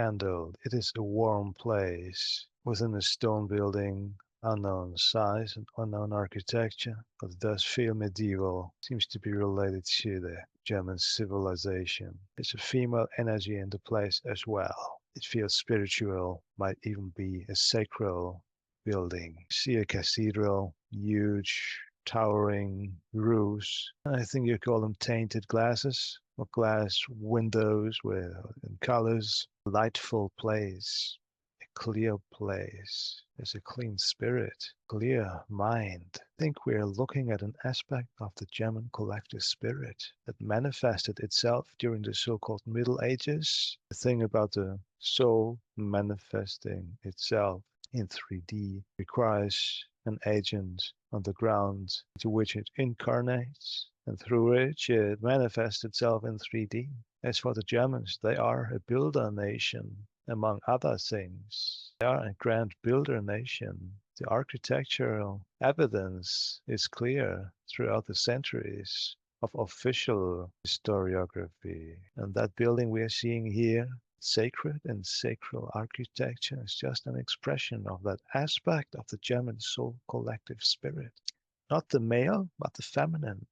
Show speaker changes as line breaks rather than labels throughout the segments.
candle. It is a warm place within a stone building, unknown size and unknown architecture, but it does feel medieval. Seems to be related to the German civilization. There's a female energy in the place as well. It feels spiritual, might even be a sacral building. See a cathedral, huge, towering roofs. I think you call them tainted glasses or glass windows with in colors. Lightful place, a clear place. There's a clean spirit, clear mind. I think we're looking at an aspect of the German collective spirit that manifested itself during the so-called Middle Ages. The thing about the soul manifesting itself in 3D requires an agent on the ground to which it incarnates and through which it manifests itself in 3D. As for the Germans, they are a builder nation, among other things. They are a grand builder nation. The architectural evidence is clear throughout the centuries of official historiography. And that building we are seeing here, sacred and sacral architecture, is just an expression of that aspect of the German soul collective spirit. Not the male, but the feminine.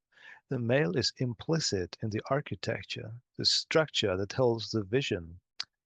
The male is implicit in the architecture, the structure that holds the vision.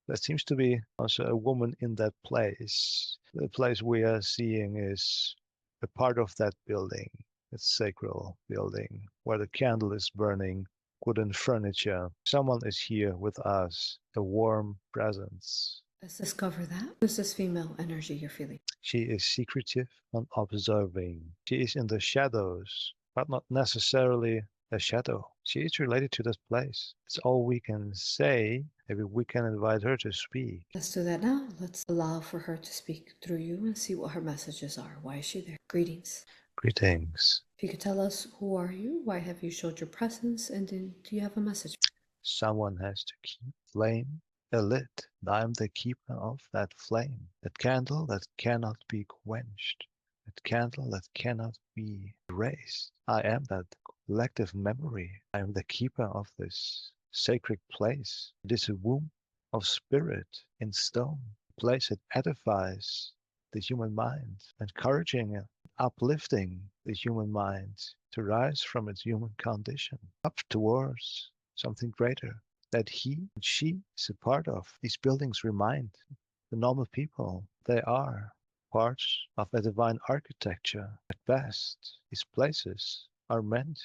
There seems to be also a woman in that place. The place we are seeing is a part of that building, a sacral building, where the candle is burning, wooden furniture. Someone is here with us, a warm presence.
Does this cover that? Who's this female energy you're feeling?
She is secretive and observing. She is in the shadows, but not necessarily a shadow. She is related to this place. It's all we can say. Maybe we can invite her to speak.
Let's do that now. Let's allow for her to speak through you and see what her messages are. Why is she there? Greetings.
Greetings.
If you could tell us, who are you? Why have you showed your presence? And then do you have a message?
Someone has to keep flame alit. I'm the keeper of that flame, that candle that cannot be quenched, that candle that cannot be erased. I am that collective memory. I am the keeper of this sacred place. It is a womb of spirit in stone, a place that edifies the human mind, encouraging and uplifting the human mind to rise from its human condition up towards something greater that he and she is a part of. These buildings remind the normal people they are parts of a divine architecture. At best, these places are meant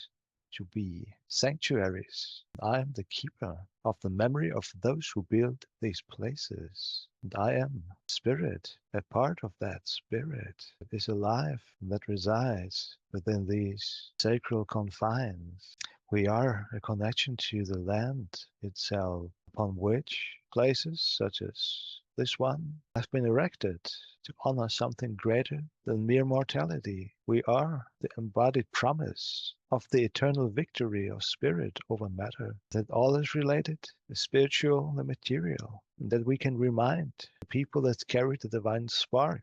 to be sanctuaries. I am the keeper of the memory of those who build these places. And I am spirit, a part of that spirit that is alive and that resides within these sacred confines. We are a connection to the land itself, upon which places such as this one have been erected to honor something greater than mere mortality. We are the embodied promise of the eternal victory of spirit over matter, that all is related, the spiritual, the material, and that we can remind the people that carry the divine spark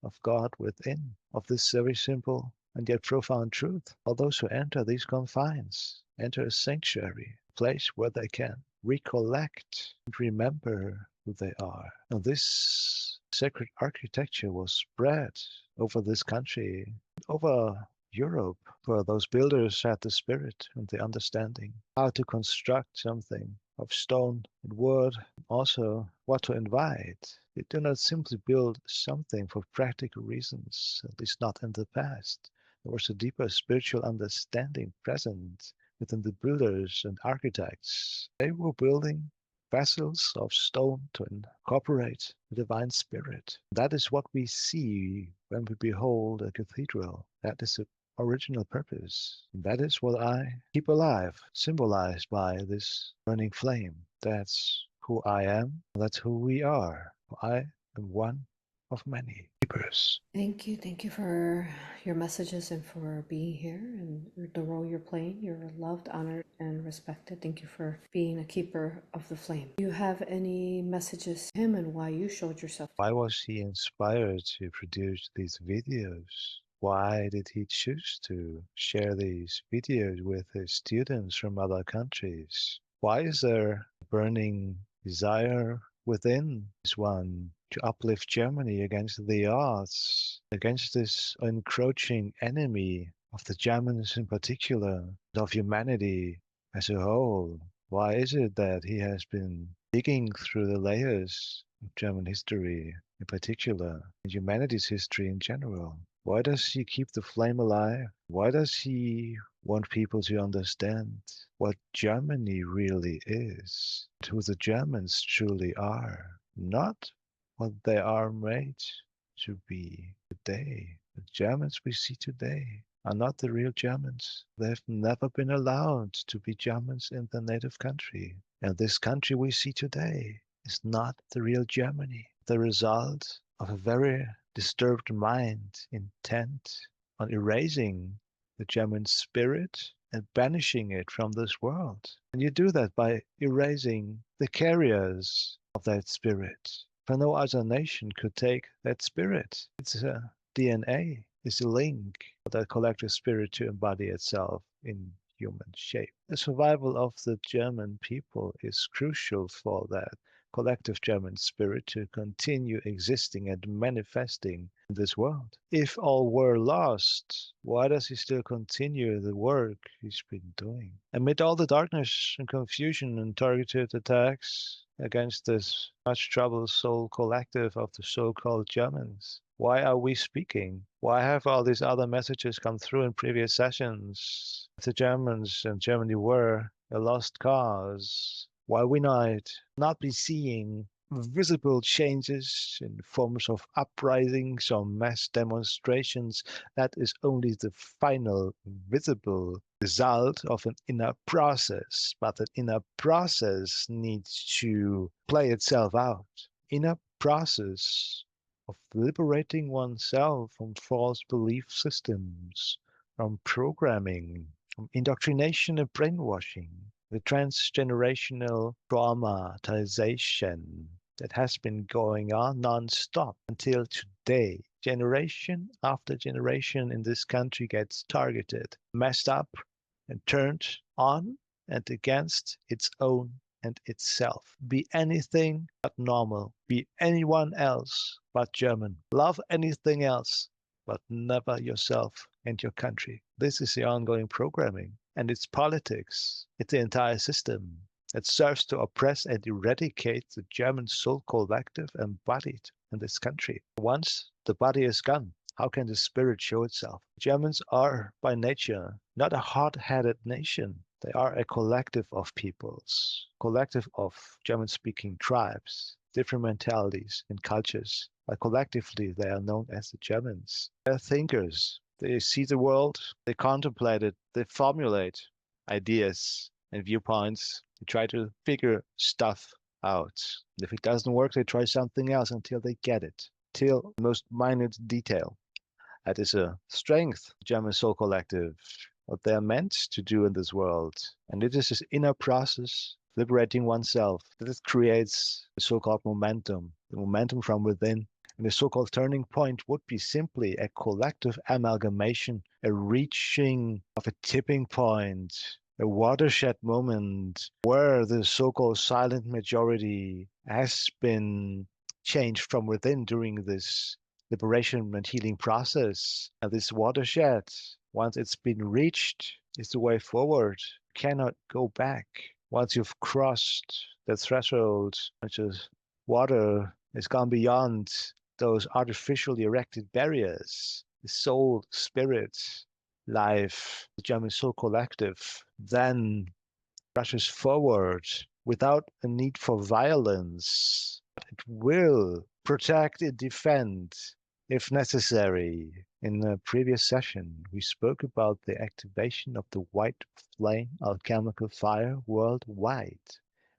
of God within, of this very simple and yet profound truth. All those who enter these confines enter a sanctuary, a place where they can recollect and remember who they are. And this sacred architecture was spread over this country, over Europe, where those builders had the spirit and the understanding how to construct something of stone and wood, also what to invite. They do not simply build something for practical reasons, at least not in the past. There was a deeper spiritual understanding present within the builders and architects. They were building vessels of stone to incorporate the divine spirit. That is what we see when we behold a cathedral. That is the original purpose. And that is what I keep alive, symbolized by this burning flame. That's who I am. That's who we are. I am one of many keepers.
Thank you. Thank you for your messages and for being here and the role you're playing. You're loved, honored, and respected. Thank you for being a keeper of the flame. Do you have any messages to him and why you showed yourself?
Why was he inspired to produce these videos? Why did he choose to share these videos with his students from other countries? Why is there a burning desire within this one to uplift Germany against the odds, against this encroaching enemy of the Germans in particular, of humanity as a whole? Why is it that he has been digging through the layers of German history in particular, and humanity's history in general? Why does he keep the flame alive? Why does he want people to understand what Germany really is, and who the Germans truly are, not what they are made to be today? The Germans we see today are not the real Germans. They've never been allowed to be Germans in their native country. And this country we see today is not the real Germany, the result of a very disturbed mind intent on erasing the German spirit and banishing it from this world. And you do that by erasing the carriers of that spirit. For no other nation could take that spirit. It's a DNA, it's a link for that collective spirit to embody itself in human shape. The survival of the German people is crucial for that collective German spirit to continue existing and manifesting in this world. If all were lost, why does he still continue the work he's been doing? Amid all the darkness and confusion and targeted attacks against this much troubled soul collective of the so-called Germans, why are we speaking? Why have all these other messages come through in previous sessions? The Germans and Germany were a lost cause. Why we not be seeing visible changes in forms of uprisings or mass demonstrations? That is only the final visible result of an inner process, but that inner process needs to play itself out. Inner process of liberating oneself from false belief systems, from programming, from indoctrination and brainwashing, the transgenerational traumatization that has been going on non-stop until today. Generation after generation in this country gets targeted, messed up, and turned on and against its own and itself. Be anything but normal. Be anyone else but German. Love anything else, but never yourself and your country. This is the ongoing programming, and it's politics. It's the entire system that serves to oppress and eradicate the German soul collective embodied in this country. Once the body is gone, how can the spirit show itself? Germans are by nature not a hard-headed nation. They are a collective of peoples, collective of German-speaking tribes, different mentalities and cultures. But collectively, they are known as the Germans. They're thinkers. They see the world, they contemplate it, they formulate ideas and viewpoints. They try to figure stuff out. If it doesn't work, they try something else until they get it, till the most minute detail. That is a strength, German soul collective, what they are meant to do in this world. And it is this inner process, liberating oneself, that it creates the so-called momentum, the momentum from within. And the so-called turning point would be simply a collective amalgamation, a reaching of a tipping point, a watershed moment where the so-called silent majority has been changed from within during this liberation and healing process. And this watershed, once it's been reached, is the way forward. You cannot go back. Once you've crossed the threshold, which is water, has gone beyond those artificially erected barriers. The soul, spirit, life, the German soul collective, then rushes forward without a need for violence. It will protect and defend if necessary. In the previous session, we spoke about the activation of the white flame alchemical fire worldwide.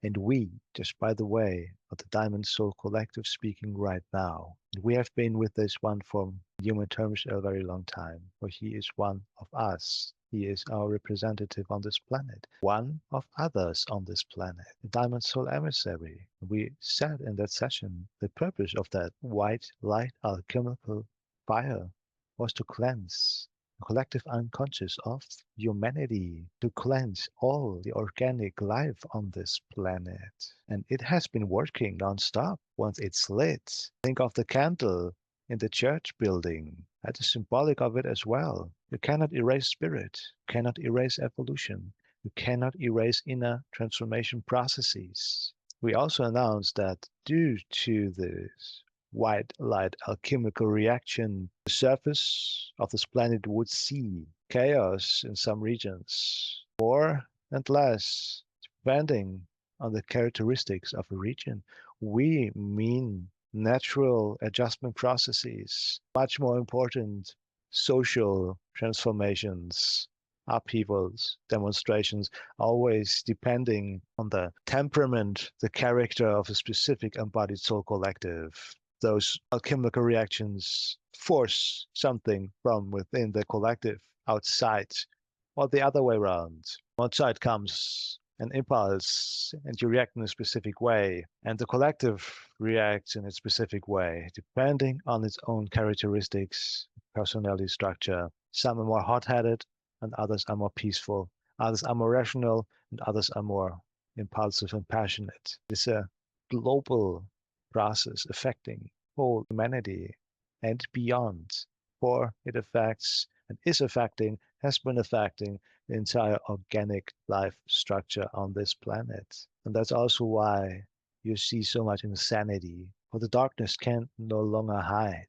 And we, just by the way, are the Diamond Soul Collective speaking right now. And we have been with this one for human terms a very long time, for he is one of us. He is our representative on this planet, one of others on this planet, the Diamond Soul Emissary. We said in that session, the purpose of that white light alchemical fire was to cleanse collective unconscious of humanity to cleanse all the organic life on this planet. And it has been working non-stop once it's lit. Think of the candle in the church building. That is symbolic of it as well. You cannot erase spirit, you cannot erase evolution, you cannot erase inner transformation processes. We also announced that due to this white light alchemical reaction, the surface of this planet would see chaos in some regions, more and less, depending on the characteristics of a region. We mean natural adjustment processes, much more important social transformations, upheavals, demonstrations, always depending on the temperament, the character of a specific embodied soul collective. Those alchemical reactions force something from within the collective outside, or the other way around. Outside comes an impulse and you react in a specific way, and the collective reacts in a specific way, depending on its own characteristics, personality structure. Some are more hot-headed and others are more peaceful. Others are more rational and others are more impulsive and passionate. It's a global process affecting whole humanity and beyond, for it affects and is affecting, has been affecting the entire organic life structure on this planet. And that's also why you see so much insanity, for the darkness can no longer hide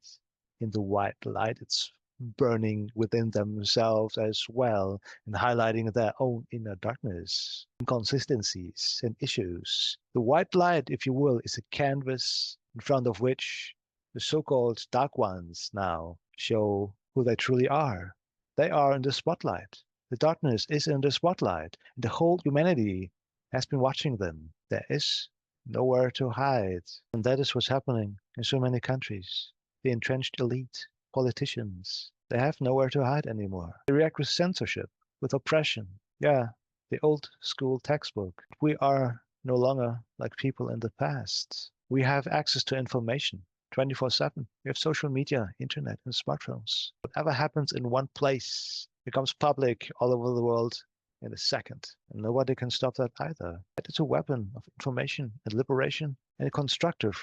in the white light. It's burning within themselves as well and highlighting their own inner darkness, inconsistencies, and issues. The white light, if you will, is a canvas in front of which the so-called dark ones now show who they truly are. They are in the spotlight. The darkness is in the spotlight. The whole humanity has been watching them. There is nowhere to hide. And that is what's happening in so many countries. The entrenched elite, politicians, they have nowhere to hide anymore. They react with censorship, with oppression. Yeah, the old school textbook. We are no longer like people in the past. We have access to information 24/7. We have social media, internet, and smartphones. Whatever happens in one place becomes public all over the world in a second. And nobody can stop that either. It is a weapon of information and liberation and a constructive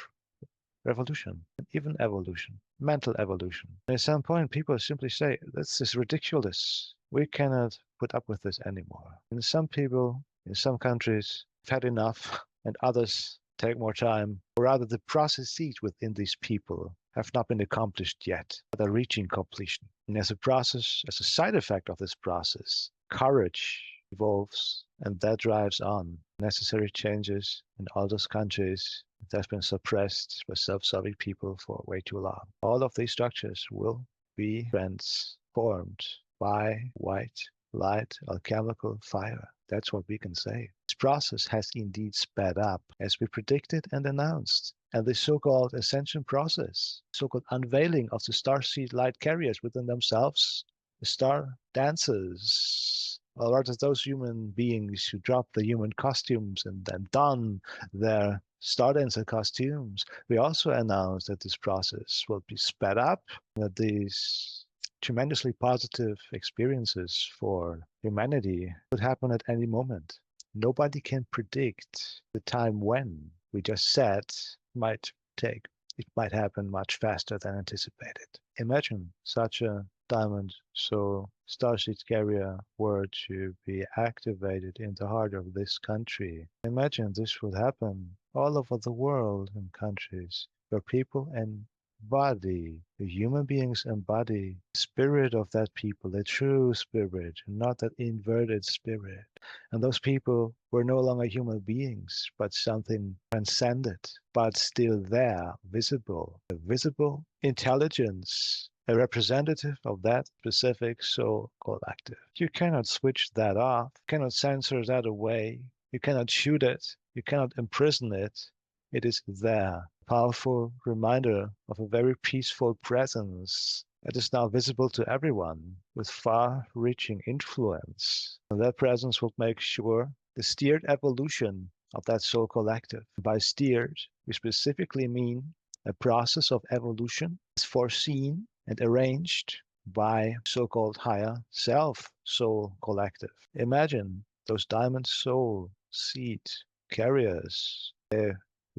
revolution, and even evolution, mental evolution. And at some point, people simply say, this is ridiculous. We cannot put up with this anymore. And some people in some countries have had enough, and others take more time, or rather the processes within these people have not been accomplished yet, but are reaching completion. And as a process, as a side effect of this process, courage evolves, and that drives on necessary changes in all those countries that have been suppressed by self-serving people for way too long. All of these structures will be transformed by white light, alchemical fire. That's what we can say. This process has indeed sped up, as we predicted and announced. And the so-called ascension process, so-called unveiling of the starseed light carriers within themselves, the star dancers, or rather those human beings who drop the human costumes and then don their star dancer costumes. We also announced that this process will be sped up, that these tremendously positive experiences for humanity could happen at any moment. Nobody can predict the time when. We just said might take. It might happen much faster than anticipated. Imagine such a diamond so starseed carrier were to be activated in the heart of this country. Imagine this would happen all over the world in countries where people embody, the human beings embody the spirit of that people, the true spirit, not that inverted spirit. And those people were no longer human beings, but something transcended, but still there, visible, a visible intelligence, a representative of that specific soul collective. You cannot switch that off, you cannot censor that away, you cannot shoot it, you cannot imprison it. It is there, a powerful reminder of a very peaceful presence that is now visible to everyone with far-reaching influence. And that presence will make sure the steered evolution of that soul collective. By steered, we specifically mean a process of evolution is foreseen and arranged by so-called higher self soul collective. Imagine those diamond soul seed carriers. They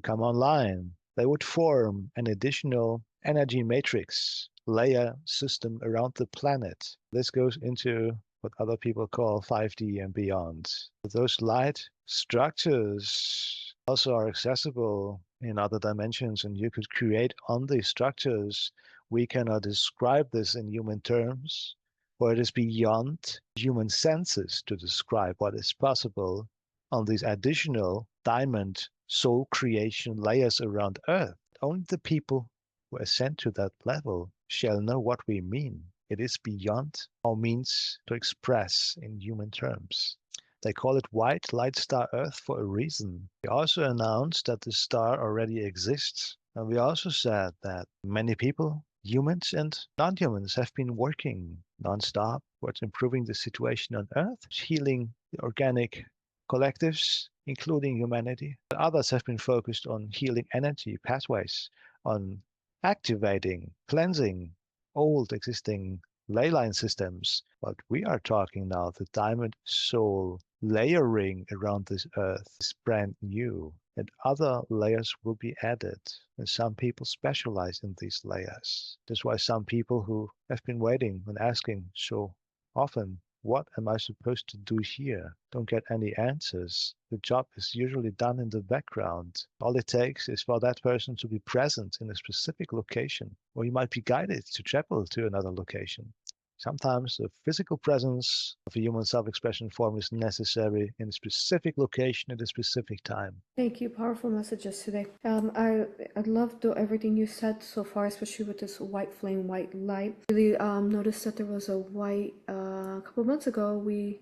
come online. They would form an additional energy matrix layer system around the planet. This goes into what other people call 5D and beyond. Those light structures also are accessible in other dimensions, and you could create on these structures. We cannot describe this in human terms, for it is beyond human senses to describe what is possible on these additional diamond soul creation layers around Earth. Only the people who ascend to that level shall know what we mean. It is beyond our means to express in human terms. They call it White Light Star Earth for a reason. We also announced that the star already exists. And we also said that many people, humans and non-humans, have been working non-stop towards improving the situation on Earth, healing the organic collectives, including humanity. But others have been focused on healing energy pathways, on activating, cleansing old existing ley line systems. But we are talking now the diamond soul layering around this earth is brand new, and other layers will be added. And some people specialize in these layers. That's why some people who have been waiting and asking so often, what am I supposed to do here? Don't get any answers. The job is usually done in the background. All it takes is for that person to be present in a specific location, or you might be guided to travel to another location. Sometimes the physical presence of a human self-expression form is necessary in a specific location at a specific time.
Thank you. Powerful messages today. I loved everything you said so far, especially with this white flame, white light. Really noticed that there was a white. A couple months ago, we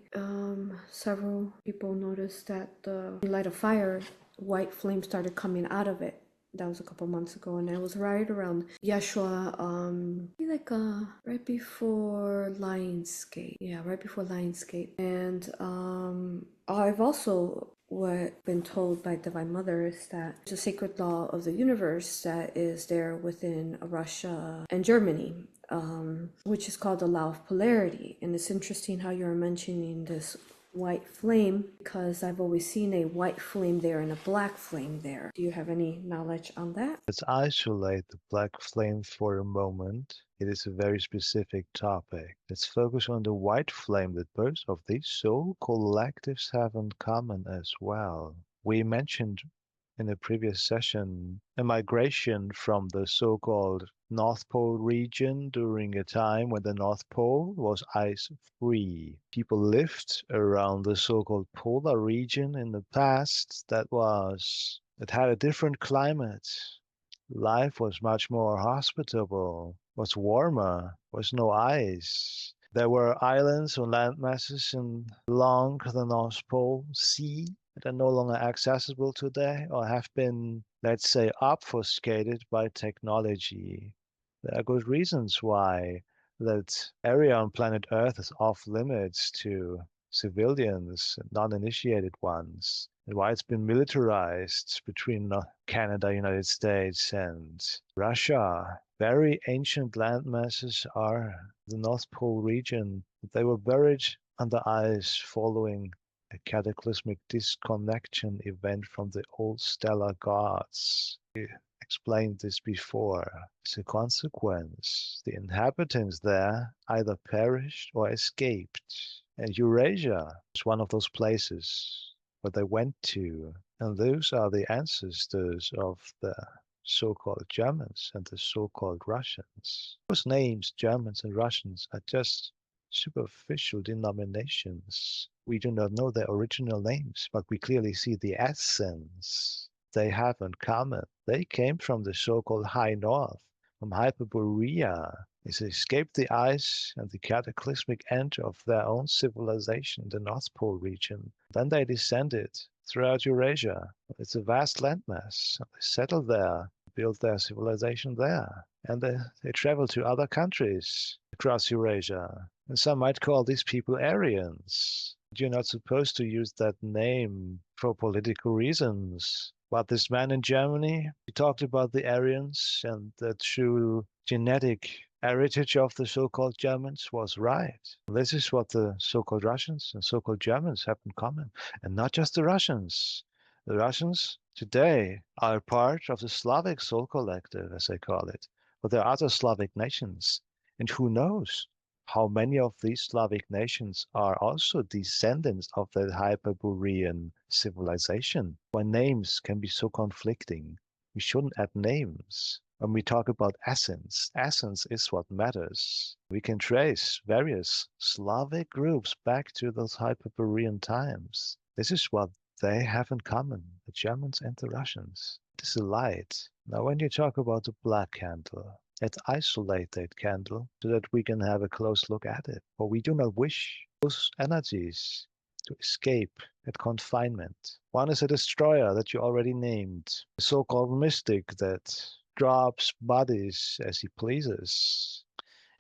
several people noticed that the light of fire, white flame started coming out of it. That was a couple months ago, and it was right around Yeshua, like right before Lionsgate. Yeah, right before Lionsgate. And I've also been told by Divine Mother is that there's a sacred law of the universe that is there within Russia and Germany, which is called the law of polarity. And it's interesting how you're mentioning this white flame, because I've always seen a white flame there and a black flame there. Do you have any knowledge on that?
Let's isolate the black flame for a moment. It is a very specific topic. Let's focus on the white flame that both of these soul collectives have in common as well. We mentioned in a previous session a migration from the so-called North Pole region during a time when the North Pole was ice-free. People lived around the so-called polar region in the past that had a different climate. Life was much more hospitable, was warmer, was no ice. There were islands or land masses along the North Pole Sea that are no longer accessible today or have been, let's say, obfuscated by technology. There are good reasons why that area on planet Earth is off limits to civilians, non-initiated ones, and why it's been militarized between Canada, United States, and Russia. Very ancient land masses are the North Pole region. They were buried under ice following a cataclysmic disconnection event from the old stellar gods. We explained this before. As a consequence, the inhabitants there either perished or escaped. And Eurasia is one of those places where they went to. And those are the ancestors of the so-called Germans and the so-called Russians. Those names, Germans and Russians, are just superficial denominations. We do not know their original names, but we clearly see the essence they have in common. They came from the so-called High North, from Hyperborea. They escaped the ice and the cataclysmic end of their own civilization, the North Pole region. Then they descended throughout Eurasia. It's a vast landmass. They settled there, built their civilization there, and they traveled to other countries across Eurasia. And some might call these people Aryans. You're not supposed to use that name for political reasons. But this man in Germany, he talked about the Aryans and that through genetic heritage of the so-called Germans was right. This is what the so-called Russians and so-called Germans have in common. And not just the Russians. The Russians today are part of the Slavic soul collective, as I call it. But there are other Slavic nations. And who knows how many of these Slavic nations are also descendants of the Hyperborean civilization, where names can be so conflicting. We shouldn't add names. When we talk about essence, essence is what matters. We can trace various Slavic groups back to those Hyperborean times. This is what they have in common, the Germans and the Russians. It is a light. Now, when you talk about the black candle, let's isolate that candle so that we can have a close look at it. For we do not wish those energies to escape that confinement. One is a destroyer that you already named, a so-called mystic that drops bodies as he pleases.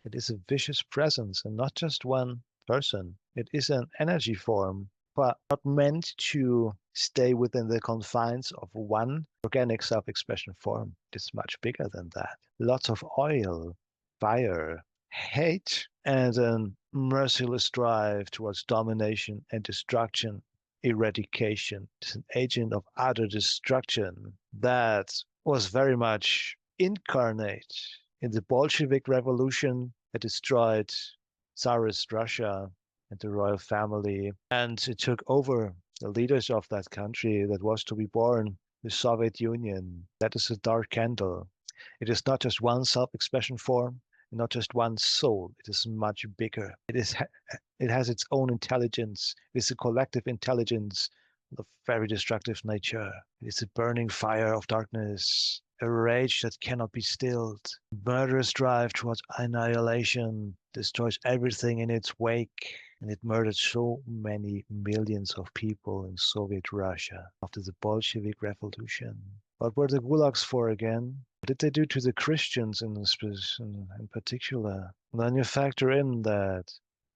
It is a vicious presence and not just one person. It is an energy form, but not meant to stay within the confines of one organic self-expression form. It is much bigger than that. Lots of oil, fire, hate, and a merciless drive towards domination and destruction, eradication. It's an agent of utter destruction that was very much incarnate in the Bolshevik Revolution that destroyed Tsarist Russia and the royal family. And it took over the leaders of that country that was to be born, the Soviet Union. That is a dark candle. It is not just one self-expression form, not just one soul. It is much bigger. It has its own intelligence. It is a collective intelligence of very destructive nature. It is a burning fire of darkness, a rage that cannot be stilled. Murderous drive towards annihilation destroys everything in its wake. And it murdered so many millions of people in Soviet Russia after the Bolshevik Revolution. What were the gulags for again? What did they do to the Christians in particular? And then you factor in that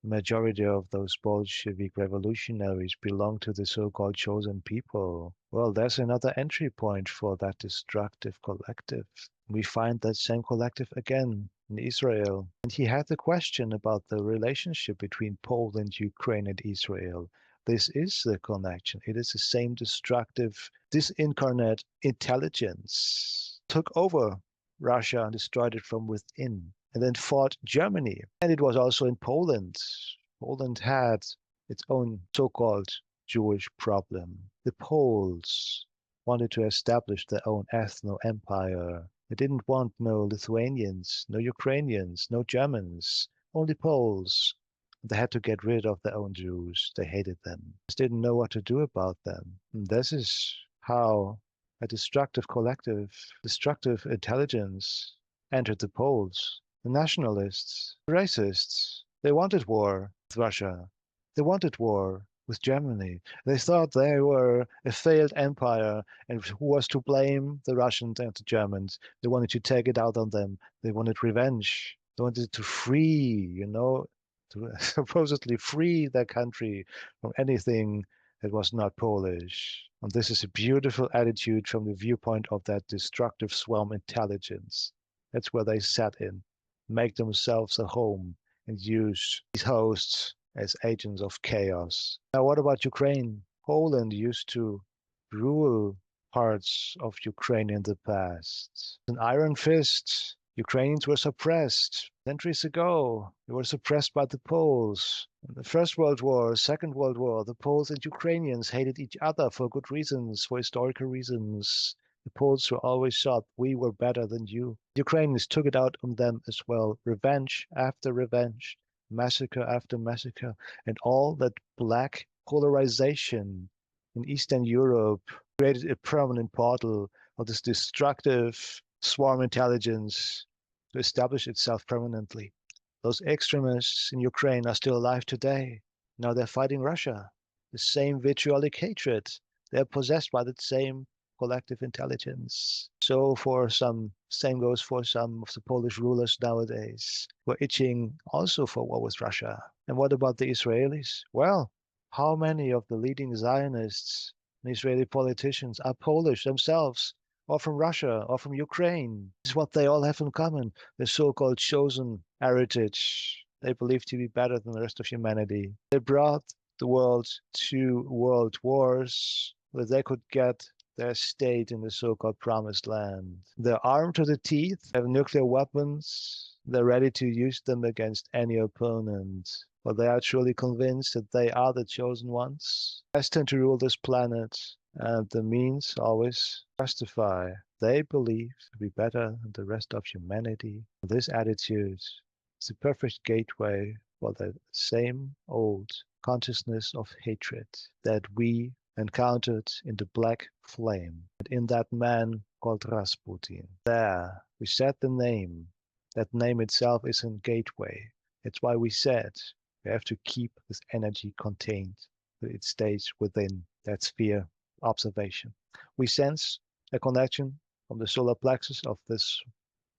the majority of those Bolshevik revolutionaries belong to the so-called chosen people. Well, there's another entry point for that destructive collective. We find that same collective again in Israel. And he had the question about the relationship between Poland, Ukraine, and Israel. This is the connection. It is the same destructive, disincarnate intelligence. Took over Russia and destroyed it from within, and then fought Germany. And it was also in Poland. Poland had its own so-called Jewish problem. The Poles wanted to establish their own ethno-empire. They didn't want no Lithuanians, no Ukrainians, no Germans, only Poles. They had to get rid of their own Jews. They hated them. Just didn't know what to do about them. And this is how a destructive collective, destructive intelligence entered the Poles. The nationalists, the racists, they wanted war with Russia. They wanted war with Germany. They thought they were a failed empire and who was to blame? The Russians and the Germans. They wanted to take it out on them. They wanted revenge. They wanted to free, to supposedly free their country from anything that was not Polish. And this is a beautiful attitude from the viewpoint of that destructive swarm intelligence. That's where they sat in, make themselves a home and use these hosts as agents of chaos. Now, what about Ukraine? Poland used to rule parts of Ukraine in the past. An iron fist. Ukrainians were suppressed centuries ago. They were suppressed by the Poles. In the First World War, Second World War, the Poles and Ukrainians hated each other for good reasons, for historical reasons. The Poles were always thought we were better than you. The Ukrainians took it out on them as well. Revenge after revenge, massacre after massacre, and all that black polarization in Eastern Europe created a permanent portal of this destructive swarm intelligence to establish itself permanently. Those extremists in Ukraine are still alive today. Now they're fighting Russia. The same vitriolic hatred. They're possessed by the same collective intelligence. So same goes for some of the Polish rulers nowadays. We're itching also for war with Russia. And what about the Israelis? Well, how many of the leading Zionists and Israeli politicians are Polish themselves? or from Russia, or from Ukraine. This is what they all have in common, the so-called chosen heritage they believe to be better than the rest of humanity. They brought the world to world wars where they could get their state in the so-called promised land. They're armed to the teeth, have nuclear weapons, they're ready to use them against any opponent. But they are truly convinced that they are the chosen ones, destined to rule this planet, and the means always justify. They believe to be better than the rest of humanity. This attitude is the perfect gateway for the same old consciousness of hatred that we encountered in the black flame, and in that man called Rasputin. There, we said the name. That name itself is a gateway. That's why we said we have to keep this energy contained, so it stays within that sphere observation. We sense a connection from the solar plexus of this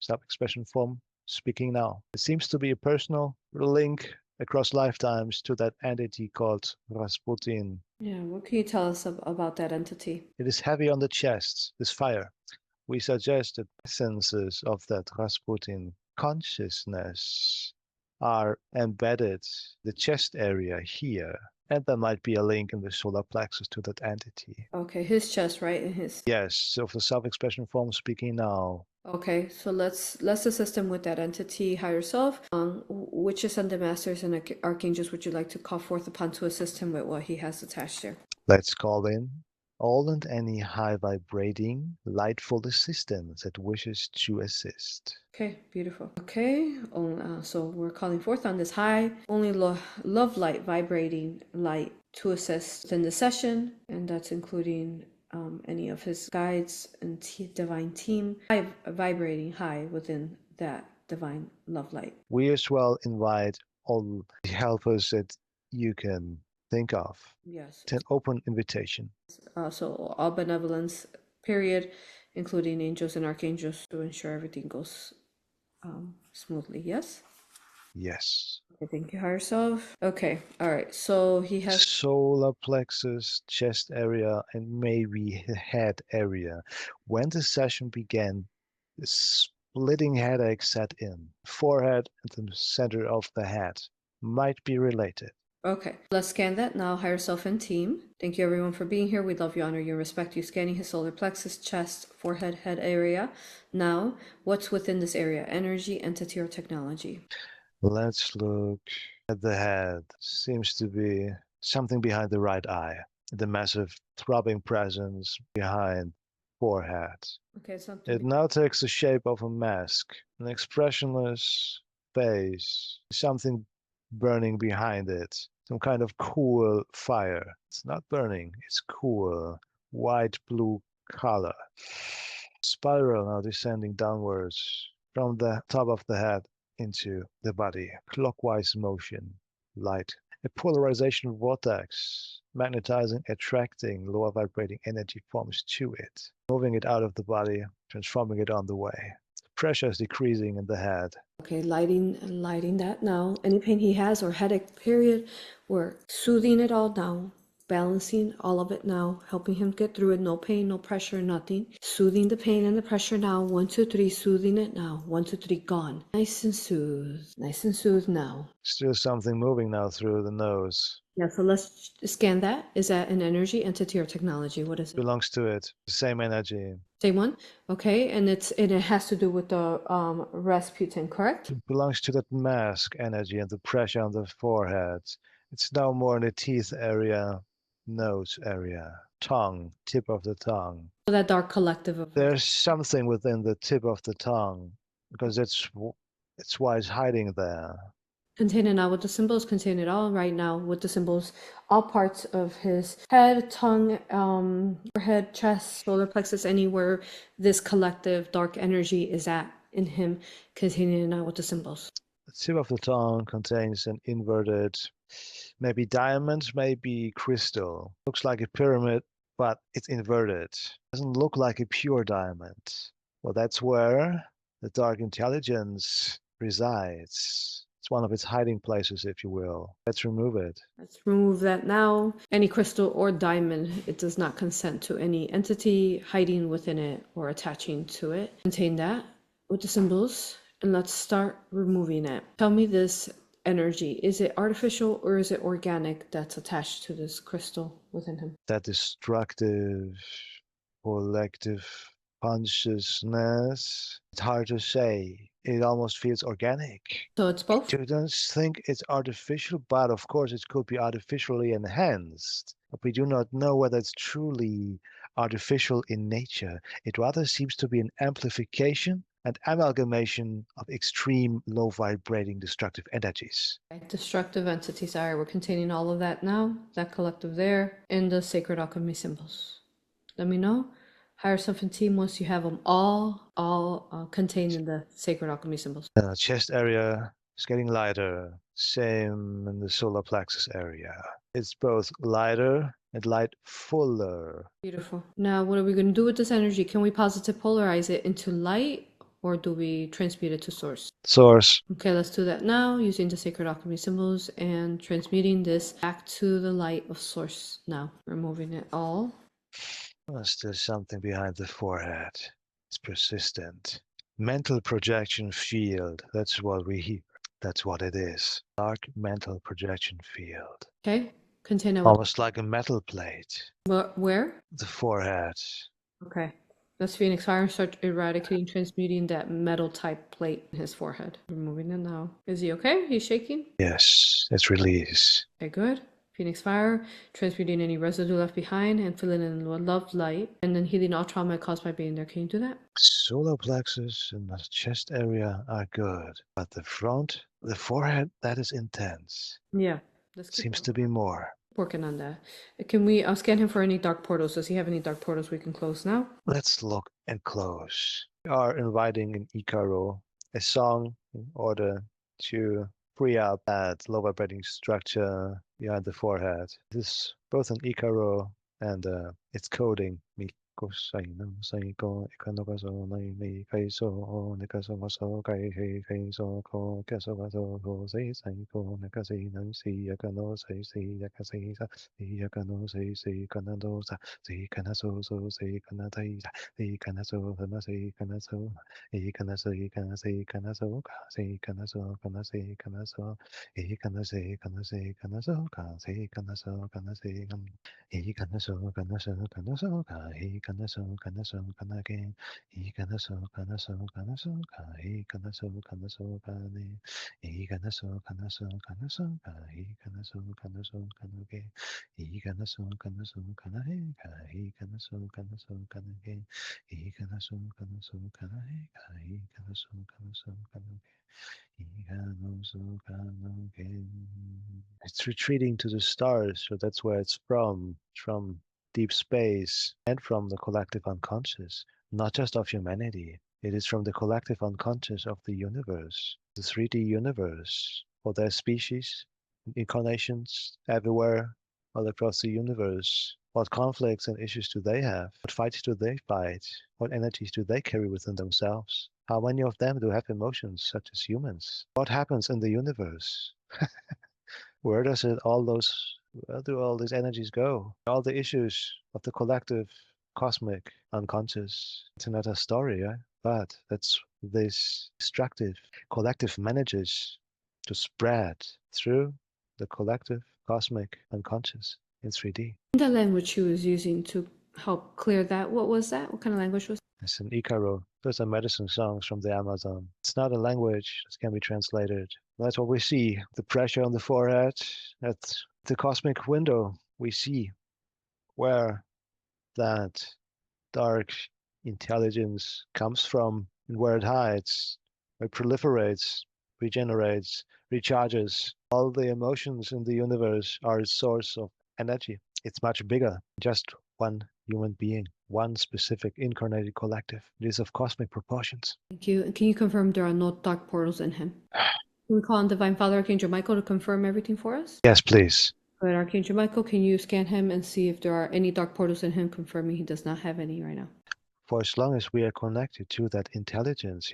self-expression form speaking now. It seems to be a personal link across lifetimes to that entity called Rasputin.
Yeah, what can you tell us about that entity?
It is heavy on the chest, this fire. We suggest that essences of that Rasputin consciousness are embedded the chest area here. And there might be a link in the solar plexus to that entity.
Okay, his chest, right? And his.
Yes, of the self-expression form speaking now.
Okay, so let's assist him with that entity higher self. Which ascended masters and archangels would you like to call forth upon to assist him with what he has attached here?
Let's call in all and any high vibrating, lightful assistance that wishes to assist.
Okay, beautiful. Okay, so we're calling forth on this high, only love light, vibrating light to assist in the session, and that's including any of his guides and divine team, vibrating high within that divine love light.
We as well invite all the helpers that you can think of.
Yes.
It's an open invitation.
So all benevolence, period, including angels and archangels, to ensure everything goes smoothly. Yes.
Yes.
Okay, thank you, higher self. Okay, all right. So he has
solar plexus, chest area, and maybe head area. When the session began, the splitting headache set in. Forehead and the center of the head might be related.
Okay, let's scan that now, higher self and team. Thank you everyone for being here. We love you, honor you, and respect you. Scanning his solar plexus, chest, forehead, head area. Now, what's within this area? Energy, entity, or technology?
Let's look at the head. Seems to be something behind the right eye. The massive throbbing presence behind forehead.
Okay, something.
It now takes the shape of a mask, an expressionless face, something burning behind it, some kind of cool fire. It's not burning, it's cool, white-blue color. Spiral now descending downwards from the top of the head into the body. Clockwise motion, light. A polarization vortex, magnetizing, attracting lower vibrating energy forms to it, moving it out of the body, transforming it on the way. The pressure is decreasing in the head.
Okay, lighting that now. Any pain he has or headache, period, we're soothing it all down, balancing all of it now, helping him get through it. No pain, no pressure, nothing. Soothing the pain and the pressure now. 1, 2, 3, soothing it now. 1, 2, 3, gone. Nice and soothed now.
Still something moving now through the nose.
Yeah, so let's scan that. Is that an energy, entity, or technology? What is it?
Belongs to it. The same energy.
Same one? Okay, and it has to do with the Rasputin, correct?
It belongs to that mask energy and the pressure on the forehead. It's now more in the teeth area, nose area, tongue, tip of the tongue.
So that dark collective of
There's something within the tip of the tongue, because it's why it's hiding there.
contain it now with the symbols, contain it all right now with the symbols, all parts of his head, tongue, forehead, chest, solar plexus, anywhere this collective dark energy is at in him, containing it now with the symbols.
The tip of the tongue contains an inverted, maybe diamond, maybe crystal. Looks like a pyramid, but it's inverted. Doesn't look like a pure diamond. Well, that's where the dark intelligence resides. That's It's one of its hiding places, if you will. Let's remove it.
Let's remove that now. Any crystal or diamond, it does not consent to any entity hiding within it or attaching to it. Contain that with the symbols, and let's start removing it. Tell me this energy, is it artificial or is it organic that's attached to this crystal within him?
That destructive, collective consciousness. It's hard to say. It almost feels organic.
So it's both?
I don't think it's artificial, but of course it could be artificially enhanced. But we do not know whether it's truly artificial in nature. It rather seems to be an amplification and amalgamation of extreme low vibrating destructive energies.
Okay. Destructive entities. All right, we're containing all of that now, that collective there, in the sacred alchemy symbols. Let me know. Higher self and team once you have them all contained in the sacred alchemy symbols.
Chest area is getting lighter. Same in the solar plexus area. It's both lighter and light fuller.
Beautiful. Now, what are we going to do with this energy? Can we positive polarize it into light, or do we transmute it to source?
Source.
Okay, let's do that now using the sacred alchemy symbols and transmuting this back to the light of source now. Removing it all.
There's still something behind the forehead. It's persistent. Mental projection field. That's what we hear. That's what it is. Dark mental projection field.
Okay, contain it.
Almost like a metal plate.
Where?
The forehead.
Okay. Let's Phoenix Fire and start eradicating, transmuting that metal type plate in his forehead. Removing it now. Is he okay? He's shaking?
Yes, it's release.
Okay, good. Phoenix Fire, transmuting any residue left behind and filling in with love light, and then healing all trauma caused by being there. Can you do that?
Solar plexus and the chest area are good, but the front, the forehead, that is intense.
Yeah. Let's keep
Seems to be more.
working on that. Can we scan him for any dark portals? Does he have any dark portals we can close now?
Let's look and close. We are inviting an A.U.R.A, a song in order to free up that low vibrating structure behind the forehead. This is both an A.U.R.A and its coding. It's retreating to the stars, so that's where it's from deep space and from the collective unconscious, not just of humanity. It is from the collective unconscious of the universe, the 3D universe, for their species, incarnations everywhere, all across the universe. What conflicts and issues do they have? What fights do they fight? What energies do they carry within themselves? How many of them do have emotions such as humans? What happens in the universe? Where do all these energies go? All the issues of the collective cosmic unconscious. It's another story, yeah? But that's this destructive collective manages to spread through the collective cosmic unconscious in 3D.
The language she was using to help clear that, what was that? What kind of language was that?
It's an A.U.R.A. Those are medicine songs from the Amazon. It's not a language that can be translated. That's what we see. The pressure on the forehead, at the cosmic window, we see where that dark intelligence comes from and where it hides, where it proliferates, regenerates, recharges. All the emotions in the universe are its source of energy. It's much bigger than just one human being, one specific incarnated collective. It is of cosmic proportions.
Thank you. And can you confirm there are no dark portals in him? Can we call on Divine Father Archangel Michael to confirm everything for us?
Yes, please.
Good, Archangel Michael, can you scan him and see if there are any dark portals in him, confirming he does not have any right now?
For as long as we are connected to that intelligence,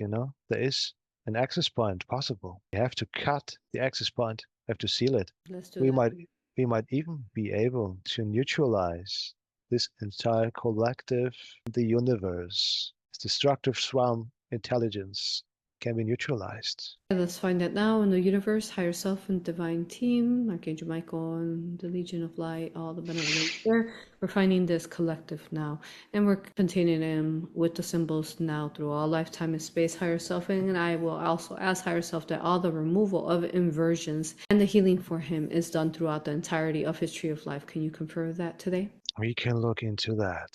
there is an access point possible. We have to cut the access point, we have to seal it.
Let's do
We
that.
might even be able to neutralize this entire collective, the universe, destructive swarm intelligence can be neutralized.
Let's find that now in the universe, higher self and divine team, Archangel Michael and the Legion of Light, all the benevolence there. We're finding this collective now, and we're containing him with the symbols now through all lifetime and space, higher self. And I will also ask higher self that all the removal of inversions and the healing for him is done throughout the entirety of his tree of life. Can you confirm that today?
We can look into that.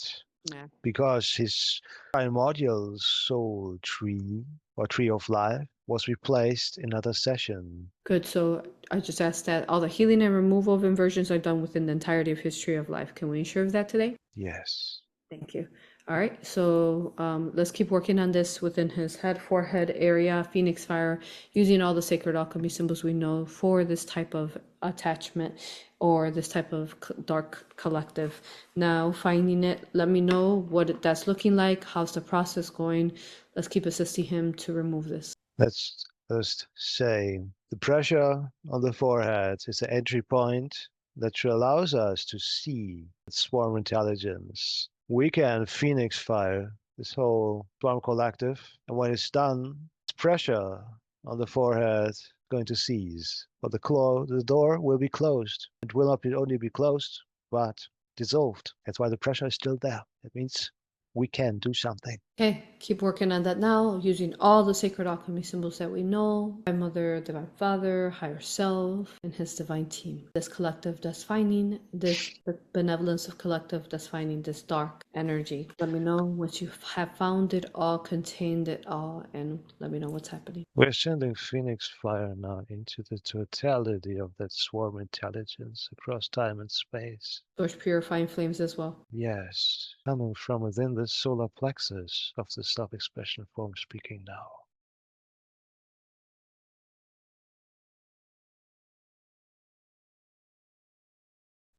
Yeah.
Because his primordial soul tree or tree of life was replaced in another session.
Good. So I just asked that all the healing and removal of inversions are done within the entirety of his tree of life. Can we ensure of that today?
Yes.
Thank you. All right, so let's keep working on this within his head, forehead area, phoenix fire, using all the sacred alchemy symbols we know for this type of attachment or this type of dark collective. Now, finding it, let me know what that's looking like. How's the process going? Let's keep assisting him to remove this.
Let's first say the pressure on the forehead is the entry point that allows us to see swarm intelligence. We can phoenix fire this whole swarm collective, and when it's done, this pressure on the forehead is going to cease. But the door will be closed. It will not only be closed, but dissolved. That's why the pressure is still there. It means we can do something.
Okay, keep working on that now, using all the sacred alchemy symbols that we know. My mother, divine father, higher self, and his divine team. This collective that's finding this, the benevolence of collective that's finding this dark energy. Let me know what you have found it all, contained it all, and let me know what's happening.
We're sending Phoenix Fire now into the totality of that swarm intelligence across time and space.
Source purifying flames as well.
Yes, coming from within the solar plexus of the self-expression form speaking now.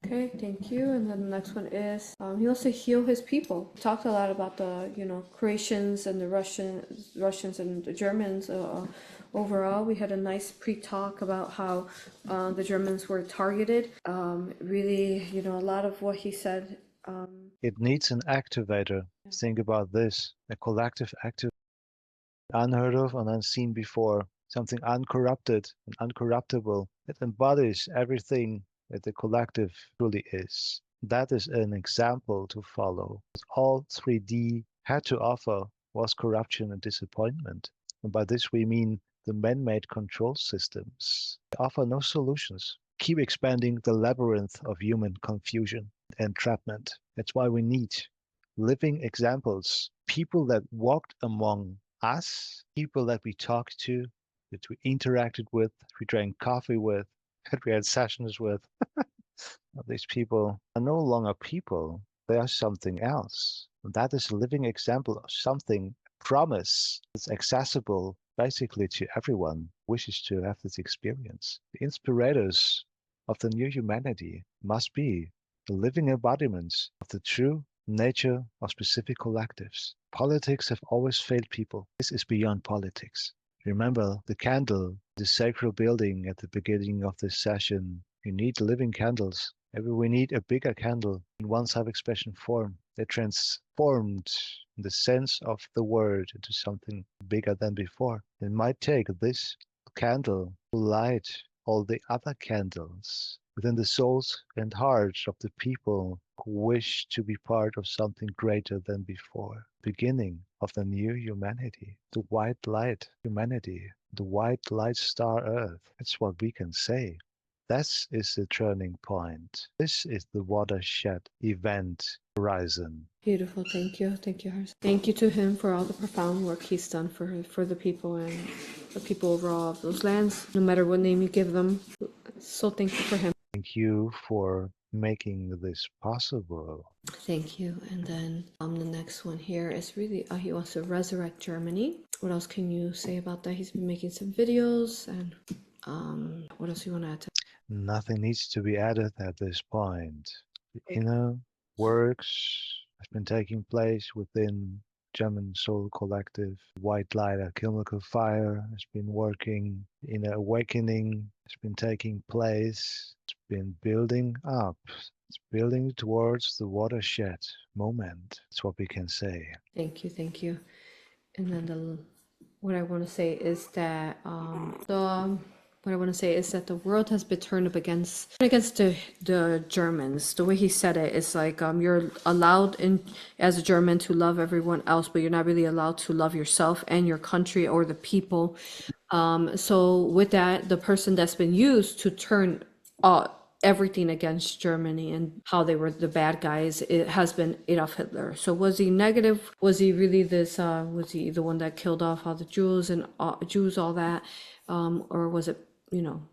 Okay, thank you. And then the next one is he wants to heal his people. We talked a lot about the Croatians and the Russians and the Germans. Overall, we had a nice pre-talk about how the Germans were targeted. Really, a lot of what he said.
It needs an activator. Think about this: a collective activator, unheard of and unseen before, something uncorrupted and uncorruptible that embodies everything that the collective truly is. That is an example to follow. All 3D had to offer was corruption and disappointment. And by this we mean the man-made control systems. They offer no solutions. Keep expanding the labyrinth of human confusion and entrapment. That's why we need living examples, people that walked among us, people that we talked to, that we interacted with, we drank coffee with, that we had sessions with. These people are no longer people, they are something else. And that is a living example of something, promise that's accessible basically to everyone who wishes to have this experience. The inspirators of the new humanity must be the living embodiments of the true nature of specific collectives. Politics have always failed people. This is beyond politics. Remember the candle, the sacred building at the beginning of this session. You need living candles. Maybe we need a bigger candle in one self-expression form that transformed the sense of the word into something bigger than before. It might take this candle to light all the other candles within the souls and hearts of the people who wish to be part of something greater than before. Beginning of the new humanity, the white light humanity, the white light star Earth. That's what we can say. This is the turning point. This is the watershed event horizon.
Beautiful. Thank you. Thank you, Harrison. Thank you to him for all the profound work he's done for the people and the people overall of those lands, no matter what name you give them. So thankful for him.
Thank you for making this possible.
Thank you. And then the next one here is really he wants to resurrect Germany. What else can you say about that? He's been making some videos, and what else you want to add to?
Nothing needs to be added at this point. The inner works has been taking place within German Soul Collective, White Light, Alchemical Fire has been working in awakening, has been taking place, it's been building up. It's building towards the watershed moment. That's what we can say.
Thank you, thank you. And then what I want to say is that what I want to say is that the world has been turned up against the Germans. The way he said it is like you're allowed in as a German to love everyone else, but you're not really allowed to love yourself and your country or the people. So with that, the person that's been used to turn everything against Germany and how they were the bad guys, it has been Adolf Hitler. So was he negative? Was he really this? Was he the one that killed off all the Jews and Jews, all that, or was it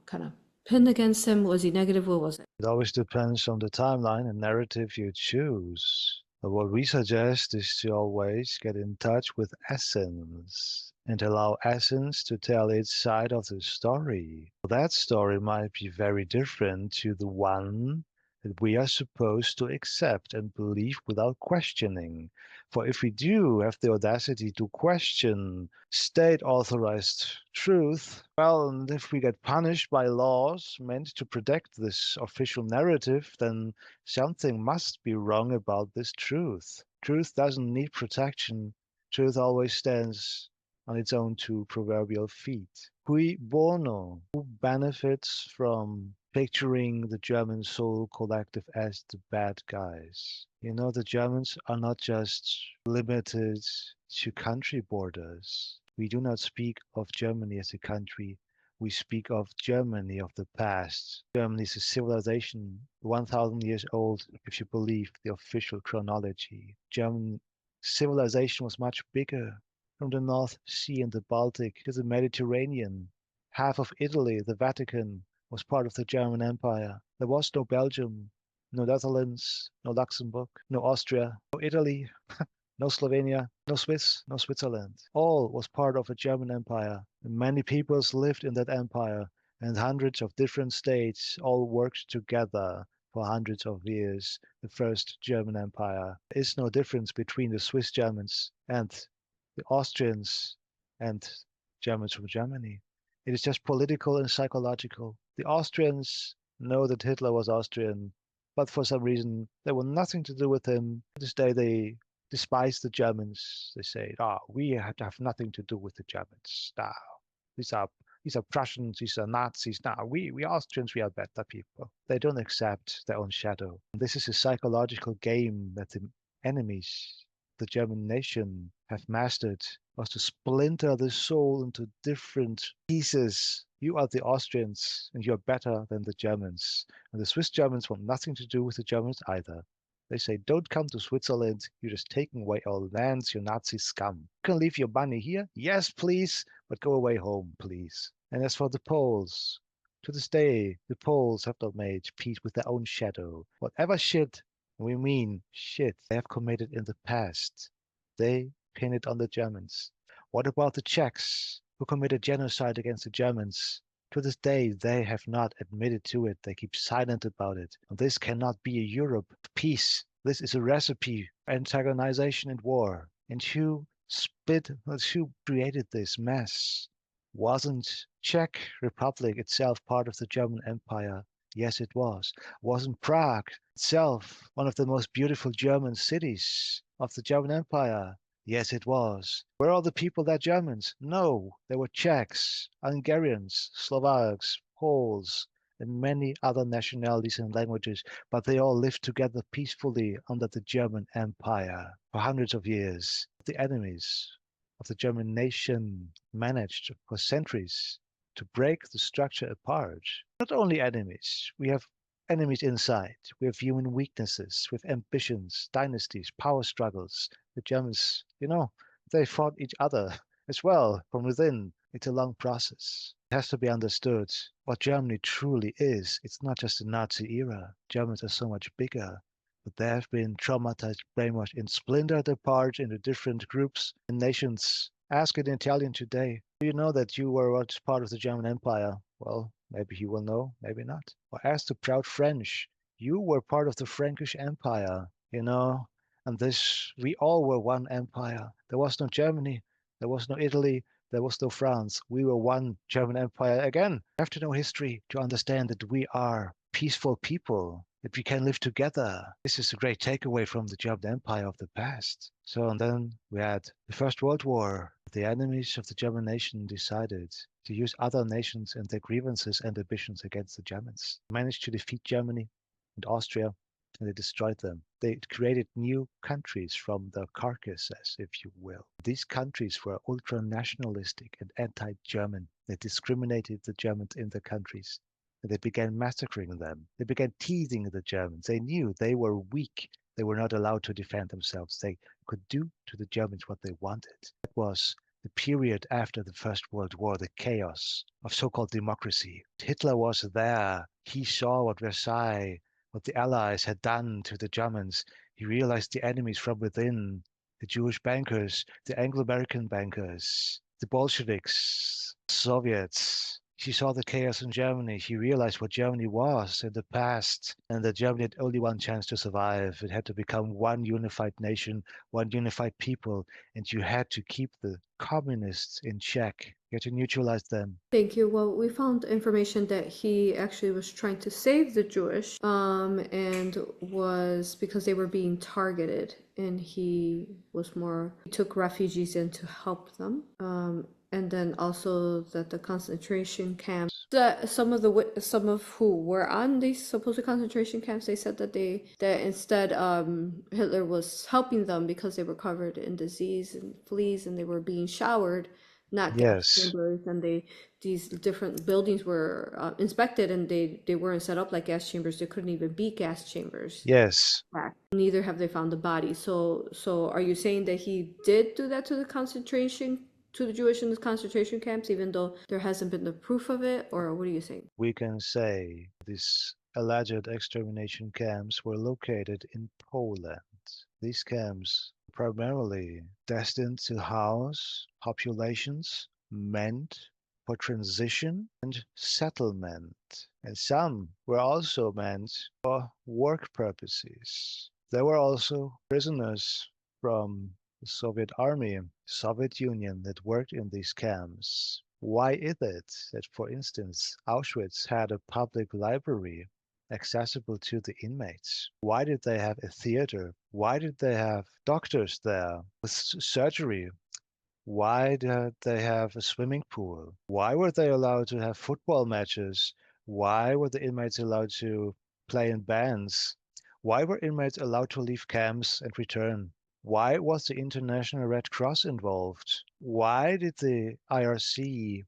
kind of pinned against him? Was he negative? What was it?
It always depends on the timeline and narrative you choose. But what we suggest is to always get in touch with essence and allow essence to tell its side of the story. That story might be very different to the one that we are supposed to accept and believe without questioning. For if we do have the audacity to question state-authorized truth, well, and if we get punished by laws meant to protect this official narrative, then something must be wrong about this truth. Truth doesn't need protection. Truth always stands on its own two proverbial feet. Cui bono? Who benefits from picturing the German soul collective as the bad guys? You know, the Germans are not just limited to country borders. We do not speak of Germany as a country. We speak of Germany of the past. Germany is a civilization 1,000 years old, if you believe the official chronology. German civilization was much bigger, from the North Sea and the Baltic to the Mediterranean. Half of Italy, the Vatican, was part of the German Empire. There was no Belgium, no Netherlands, no Luxembourg, no Austria, no Italy, no Slovenia, no Swiss, no Switzerland. All was part of a German empire. And many peoples lived in that empire, and hundreds of different states all worked together for hundreds of years. The first German empire. There is no difference between the Swiss Germans and the Austrians and Germans from Germany. It is just political and psychological. The Austrians know that Hitler was Austrian, but for some reason they want nothing to do with him. To this day they despise the Germans. They say, we have to have nothing to do with the Germans. These are these are Prussians, these are Nazis. We Austrians, we are better people. They don't accept their own shadow. This is a psychological game that the enemies the German nation have mastered, was to splinter the soul into different pieces. You are the Austrians and you're better than the Germans. And the Swiss Germans want nothing to do with the Germans either. They say, don't come to Switzerland. You're just taking away our lands, you Nazi scum. You can leave your money here. Yes, please, but go away home, please. And as for the Poles, to this day, the Poles have not made peace with their own shadow. Whatever shit, we mean shit, they have committed in the past, they pin it on the Germans. What about the Czechs who committed genocide against the Germans? To this day, they have not admitted to it. They keep silent about it. And this cannot be a Europe of peace. This is a recipe for antagonization and war. And who created this mess? Wasn't Czech Republic itself part of the German Empire? Yes, it was. Wasn't Prague itself one of the most beautiful German cities of the German Empire? Yes, it was. Were all the people there Germans? No, they were Czechs, Hungarians, Slovaks, Poles, and many other nationalities and languages, but they all lived together peacefully under the German Empire for hundreds of years. The enemies of the German nation managed for centuries to break the structure apart. Not only enemies, we have enemies inside. We have human weaknesses, with ambitions, dynasties, power struggles. The Germans, they fought each other as well from within. It's a long process. It has to be understood what Germany truly is. It's not just the Nazi era. Germans are so much bigger. But they have been traumatized, brainwashed, and splintered apart into different groups and nations. Ask an Italian today, do you know that you were once part of the German Empire? Well, maybe he will know, maybe not. Or ask the proud French, you were part of the Frankish Empire, And And we all were one empire. There was no Germany, there was no Italy, there was no France. We were one German empire again. You have to know history to understand that we are peaceful people, that we can live together. This is a great takeaway from the German Empire of the past. So, and then we had the First World War. The enemies of the German nation decided to use other nations and their grievances and ambitions against the Germans. They managed to defeat Germany and Austria, and they destroyed them. They created new countries from the carcasses, if you will. These countries were ultra-nationalistic and anti-German. They discriminated the Germans in the countries. And they began massacring them. They began teasing the Germans. They knew they were weak. They were not allowed to defend themselves. They could do to the Germans what they wanted. It was the period after the First World War, the chaos of so-called democracy. Hitler was there. He saw what Versailles, what the Allies had done to the Germans. He realized the enemies from within, the Jewish bankers, the Anglo-American bankers, the Bolsheviks, Soviets. He saw the chaos in Germany. He realized what Germany was in the past, and that Germany had only one chance to survive. It had to become one unified nation, one unified people, and you had to keep the communists in check. You had to neutralize them.
Thank you. Well, we found information that he actually was trying to save the Jewish, and was because they were being targeted, and he took refugees in to help them. And then also that the concentration camps, that some of who were on these supposed concentration camps, they said that instead Hitler was helping them because they were covered in disease and fleas, and they were being showered, not gas
Yes,
chambers, and these different buildings were inspected, and they weren't set up like gas chambers. There couldn't even be gas chambers.
yes.
Neither have they found the body. So are you saying that he did do that to the Jewish in the concentration camps, even though there hasn't been the proof of it, or what are you saying?
We can say these alleged extermination camps were located in Poland. These camps primarily destined to house populations meant for transition and settlement, and some were also meant for work purposes. There were also prisoners from the Soviet Army, Soviet Union, that worked in these camps. Why is it that, for instance, Auschwitz had a public library accessible to the inmates? Why did they have a theater? Why did they have doctors there with surgery? Why did they have a swimming pool? Why were they allowed to have football matches? Why were the inmates allowed to play in bands? Why were inmates allowed to leave camps and return? Why was the International Red Cross involved? Why did the IRC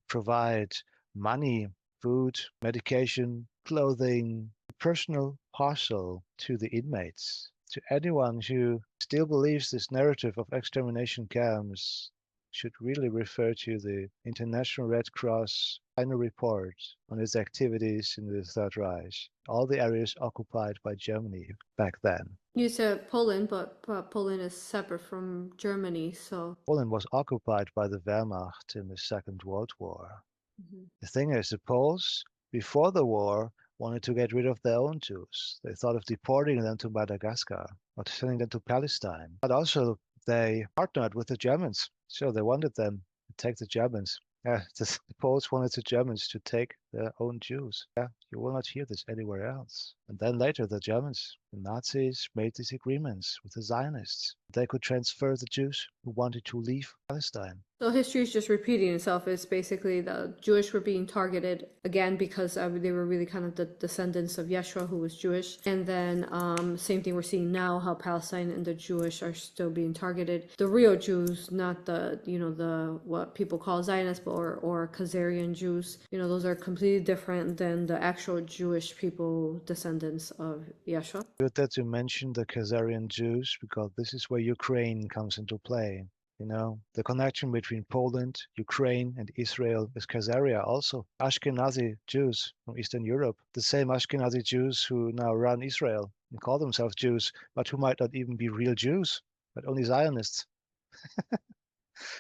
provide money, food, medication, clothing, personal parcel to the inmates? To anyone who still believes this narrative of extermination camps should really refer to the International Red Cross final report on its activities in the Third Reich, all the areas occupied by Germany back then.
You said Poland, but Poland is separate from Germany, so.
Poland was occupied by the Wehrmacht in the Second World War. The thing is, the Poles, before the war, wanted to get rid of their own Jews. They thought of deporting them to Madagascar or sending them to Palestine. But also, they partnered with the Germans. So they wanted them to take the Germans. The Poles wanted the Germans to take their own Jews. You will not hear this anywhere else. And then later, the Germans, the Nazis, made these agreements with the Zionists. They could transfer the Jews who wanted to leave Palestine.
So history is just repeating itself. It's basically the Jewish were being targeted again because they were really kind of the descendants of Yeshua, who was Jewish. And then same thing we're seeing now, how Palestine and the Jewish are still being targeted. The real Jews, not the what people call Zionists or Kazarian Jews. Those are completely different than the actual Jewish people, descendants of Yeshua.
Good that you mentioned the Kazarian Jews, because this is where Ukraine comes into play. The connection between Poland, Ukraine, and Israel is Khazaria also. Ashkenazi Jews from Eastern Europe, the same Ashkenazi Jews who now run Israel and call themselves Jews, but who might not even be real Jews, but only Zionists.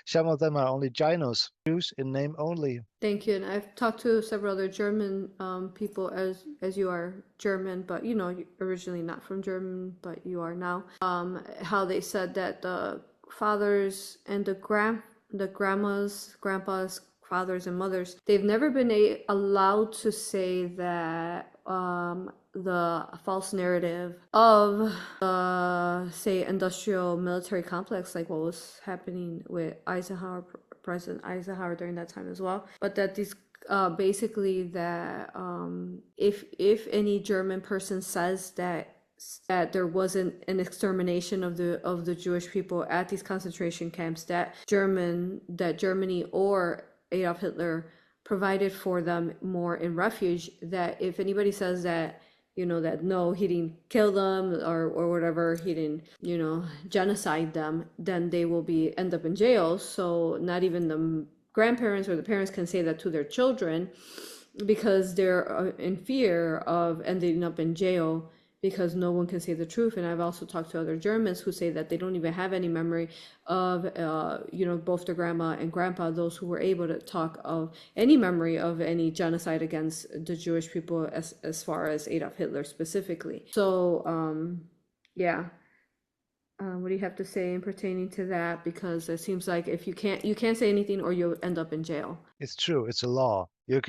Some of them are only Ginos, Jews in name only.
Thank you. And I've talked to several other German people, as you are German, but you know, you're originally not from German, but you are now. How they said that the fathers and the grandmas, grandpas, fathers and mothers, they've never been allowed to say that the false narrative of the, say, industrial military complex, like what was happening with Eisenhower, President Eisenhower during that time as well, but that these basically that if any German person says that there wasn't an extermination of the Jewish people at these concentration camps, that Germany or Adolf Hitler provided for them more in refuge, that if anybody says that, you know, that no, he didn't kill them or whatever, he didn't, you know, genocide them, then they will be end up in jail. So not even the grandparents or the parents can say that to their children, because they're in fear of ending up in jail, because no one can say the truth. And I've also talked to other Germans who say that they don't even have any memory of, you know, both their grandma and grandpa, those who were able to talk of any memory of any genocide against the Jewish people, as far as Adolf Hitler specifically. So, yeah. What do you have to say in pertaining to that? Because it seems like if you can't say anything, or you'll end up in jail.
It's true, it's a law. You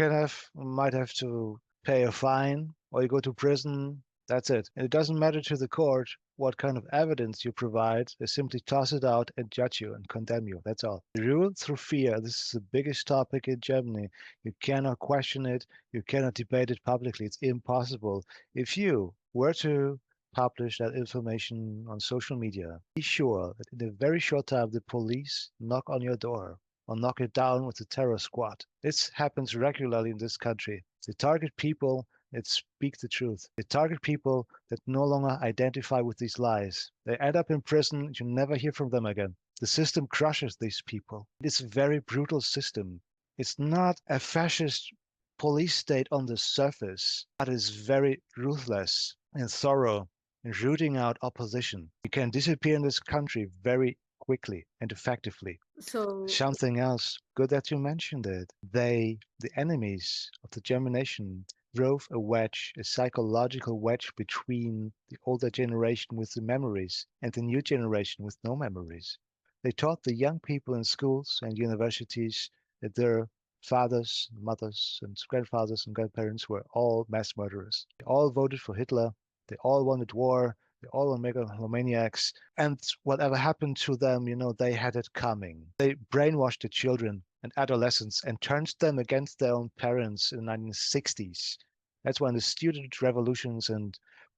might have to pay a fine or you go to prison. That's it. And it doesn't matter to the court what kind of evidence you provide. They simply toss it out and judge you and condemn you. That's all. Rule through fear. This is the biggest topic in Germany. You cannot question it. You cannot debate it publicly. It's impossible. If you were to publish that information on social media, be sure that in a very short time the police knock on your door or knock it down with a terror squad. This happens regularly in this country. They target people that speak the truth. They target people that no longer identify with these lies. They end up in prison. You never hear from them again. The system crushes these people. It's a very brutal system. It's not a fascist police state on the surface, but it's very ruthless and thorough in rooting out opposition. You can disappear in this country very quickly and effectively.
So
Something else, good that you mentioned it. The enemies of the German nation, drove a psychological wedge between the older generation with the memories and the new generation with no memories. They taught the young people in schools and universities that their fathers, mothers, and grandfathers and grandparents were all mass murderers. They all voted for Hitler. They all wanted war. They all were megalomaniacs. And whatever happened to them, they had it coming. They brainwashed the children and adolescents and turned them against their own parents in the 1960s. That's when the student revolutions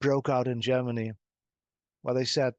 broke out in Germany, where they said,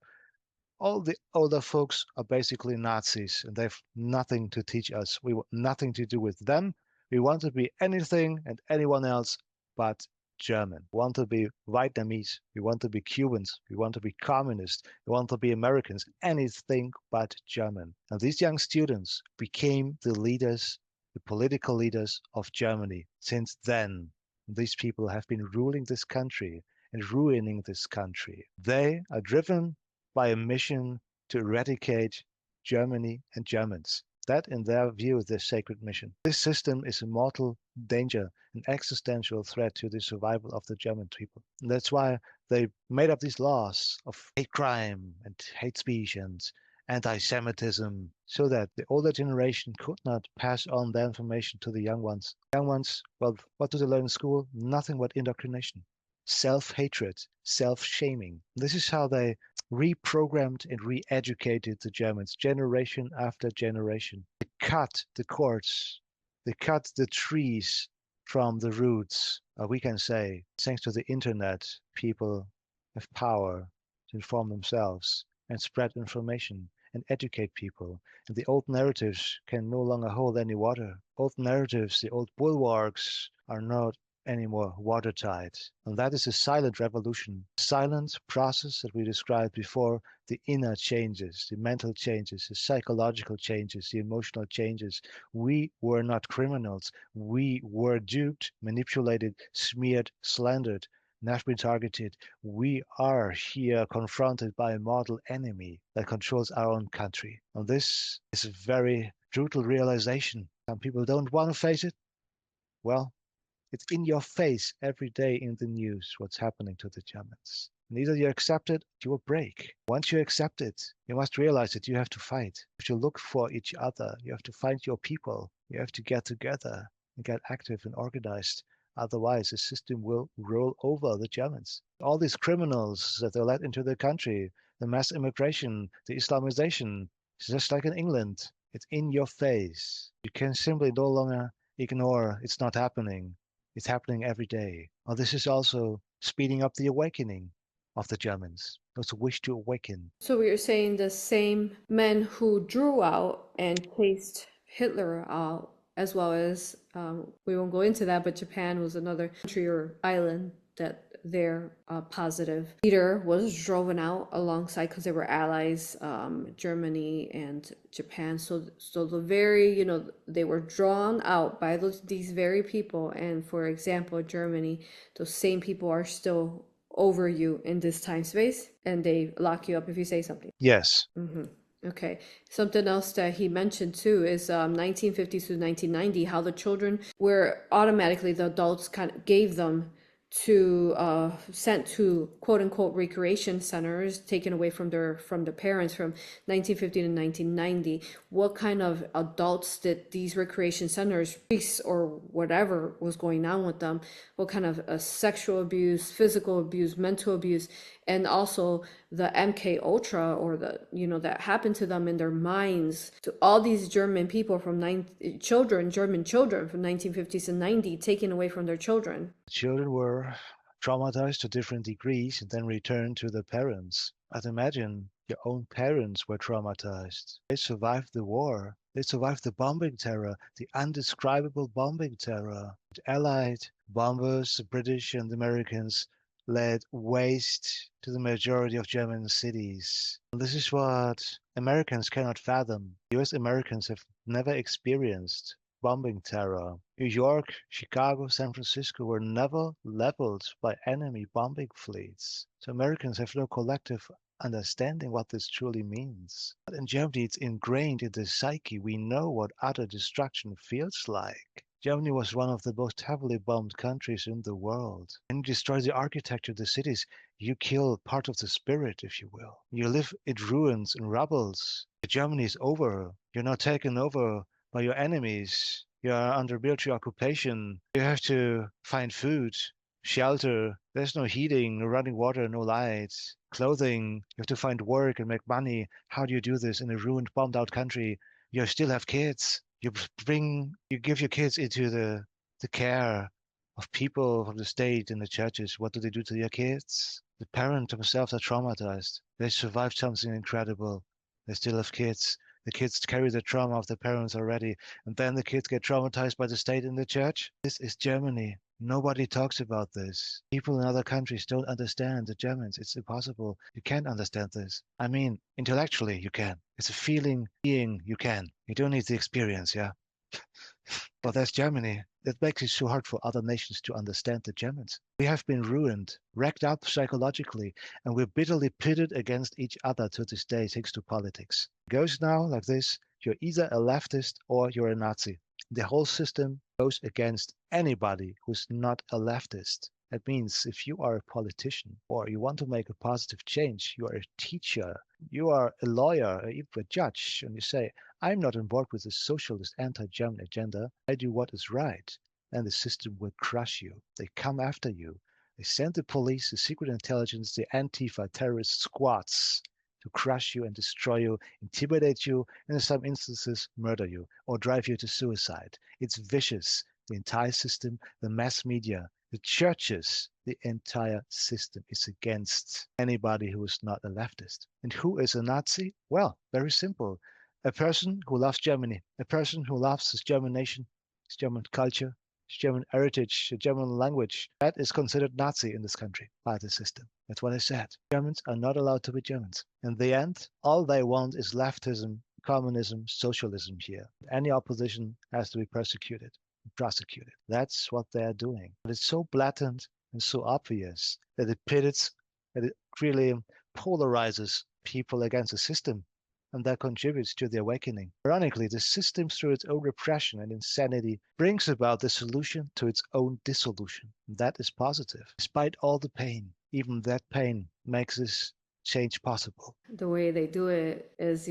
all the older folks are basically Nazis and they have nothing to teach us. We want nothing to do with them. We want to be anything and anyone else but German. We want to be Vietnamese. We want to be Cubans. We want to be communists. We want to be Americans. Anything but German. And these young students became the leaders, the political leaders of Germany. Since then, these people have been ruling this country and ruining this country. They are driven by a mission to eradicate Germany and Germans. That, in their view, is their sacred mission. This system is a mortal danger, an existential threat to the survival of the German people. And that's why they made up these laws of hate crime and hate speech and anti-Semitism, so that the older generation could not pass on their information to the young ones. Young ones, well, what do they learn in school? Nothing but indoctrination. Self-hatred, self-shaming. This is how they reprogrammed and re-educated the Germans generation after generation. They cut the cords, they cut the trees from the roots. We can say, thanks to the internet, people have power to inform themselves and spread information and educate people. And the old narratives can no longer hold any water. Old narratives, the old bulwarks, are not anymore watertight. And that is a silent revolution, silent process that we described before, the inner changes, the mental changes, the psychological changes, the emotional changes. We were not criminals. We were duped, manipulated, smeared, slandered and have been targeted. We are here confronted by a mortal enemy that controls our own country. And this is a very brutal realization. Some people don't want to face it. Well, it's in your face every day in the news what's happening to the Germans. And either you accept it, you will break. Once you accept it, you must realize that you have to fight. You have to look for each other. You have to find your people. You have to get together and get active and organized. Otherwise, the system will roll over the Germans. All these criminals that they let into the country, the mass immigration, the Islamization, it's just like in England. It's in your face. You can simply no longer ignore it's not happening. It's happening every day. Well, this is also speeding up the awakening of the Germans, those who wish to awaken.
So you're saying the same men who drew out and chased Hitler out, as well as, we won't go into that, but Japan was another country or island that their positive leader was driven out alongside, because they were allies, Germany and Japan. So the very, they were drawn out by these very people. And for example, Germany, those same people are still over you in this time space, and they lock you up if you say something.
Yes.
Okay. Something else that he mentioned too is 1950 to 1990, how the children were automatically, the adults kind of gave them to sent to quote unquote recreation centers, taken away from their parents from 1950 to 1990. What kind of adults did these recreation centers, priests or whatever was going on with them, what kind of sexual abuse, physical abuse, mental abuse, and also the MK Ultra, or the that happened to them in their minds, to all these German people from German children from 1950s and 90, taken away from their children.
Children were traumatized to different degrees and then returned to their parents. But imagine your own parents were traumatized. They survived the war. They survived the bombing terror, the undescribable bombing terror. The Allied bombers, the British and the Americans, laid waste to the majority of German cities. And this is what Americans cannot fathom. US Americans have never experienced bombing terror. New York, Chicago, San Francisco were never leveled by enemy bombing fleets. So Americans have no collective understanding what this truly means. But in Germany, it's ingrained in the psyche. We know what utter destruction feels like. Germany was one of the most heavily bombed countries in the world. And you destroy the architecture of the cities. You kill part of the spirit, if you will. You live in ruins and rubbles. Germany is over. You're not taken over by your enemies. You are under military occupation. You have to find food, shelter. There's no heating, no running water, no lights, clothing. You have to find work and make money. How do you do this in a ruined, bombed out country? You still have kids. You give your kids into the care of people from the state and the churches. What do they do to your kids? The parents themselves are traumatized. They survived something incredible. They still have kids. The kids carry the trauma of their parents already, and then the kids get traumatized by the state and the church. This is Germany. Nobody talks about this. People in other countries don't understand the Germans. It's impossible. You can't understand this. I mean, intellectually you can. It's a feeling, being, you can. You don't need the experience, yeah? But that's Germany. That makes it so hard for other nations to understand the Germans. We have been ruined, wrecked up psychologically, and we're bitterly pitted against each other to this day thanks to politics. It goes now like this: you're either a leftist or you're a Nazi. The whole system goes against anybody who's not a leftist. That means if you are a politician or you want to make a positive change, you are a teacher, you are a lawyer, or even a judge, and you say, I'm not on board with the socialist anti-German agenda, I do what is right, then the system will crush you. They come after you. They send the police, the secret intelligence, the Antifa terrorist squads to crush you and destroy you, intimidate you, and in some instances murder you or drive you to suicide. It's vicious. The entire system, the mass media, the churches, the entire system is against anybody who is not a leftist. And who is a Nazi? Well, very simple. A person who loves Germany, a person who loves his German nation, his German culture, his German heritage, the German language. That is considered Nazi in this country by the system. That's what I said. Germans are not allowed to be Germans. In the end, all they want is leftism, communism, socialism here. Any opposition has to be persecuted. Prosecuted. That's what they're doing. But it's so blatant and so obvious that it really polarizes people against the system, and that contributes to the awakening. Ironically, the system, through its own repression and insanity, brings about the solution to its own dissolution. That is positive. Despite all the pain, even that pain makes this change possible.
The way they do it is,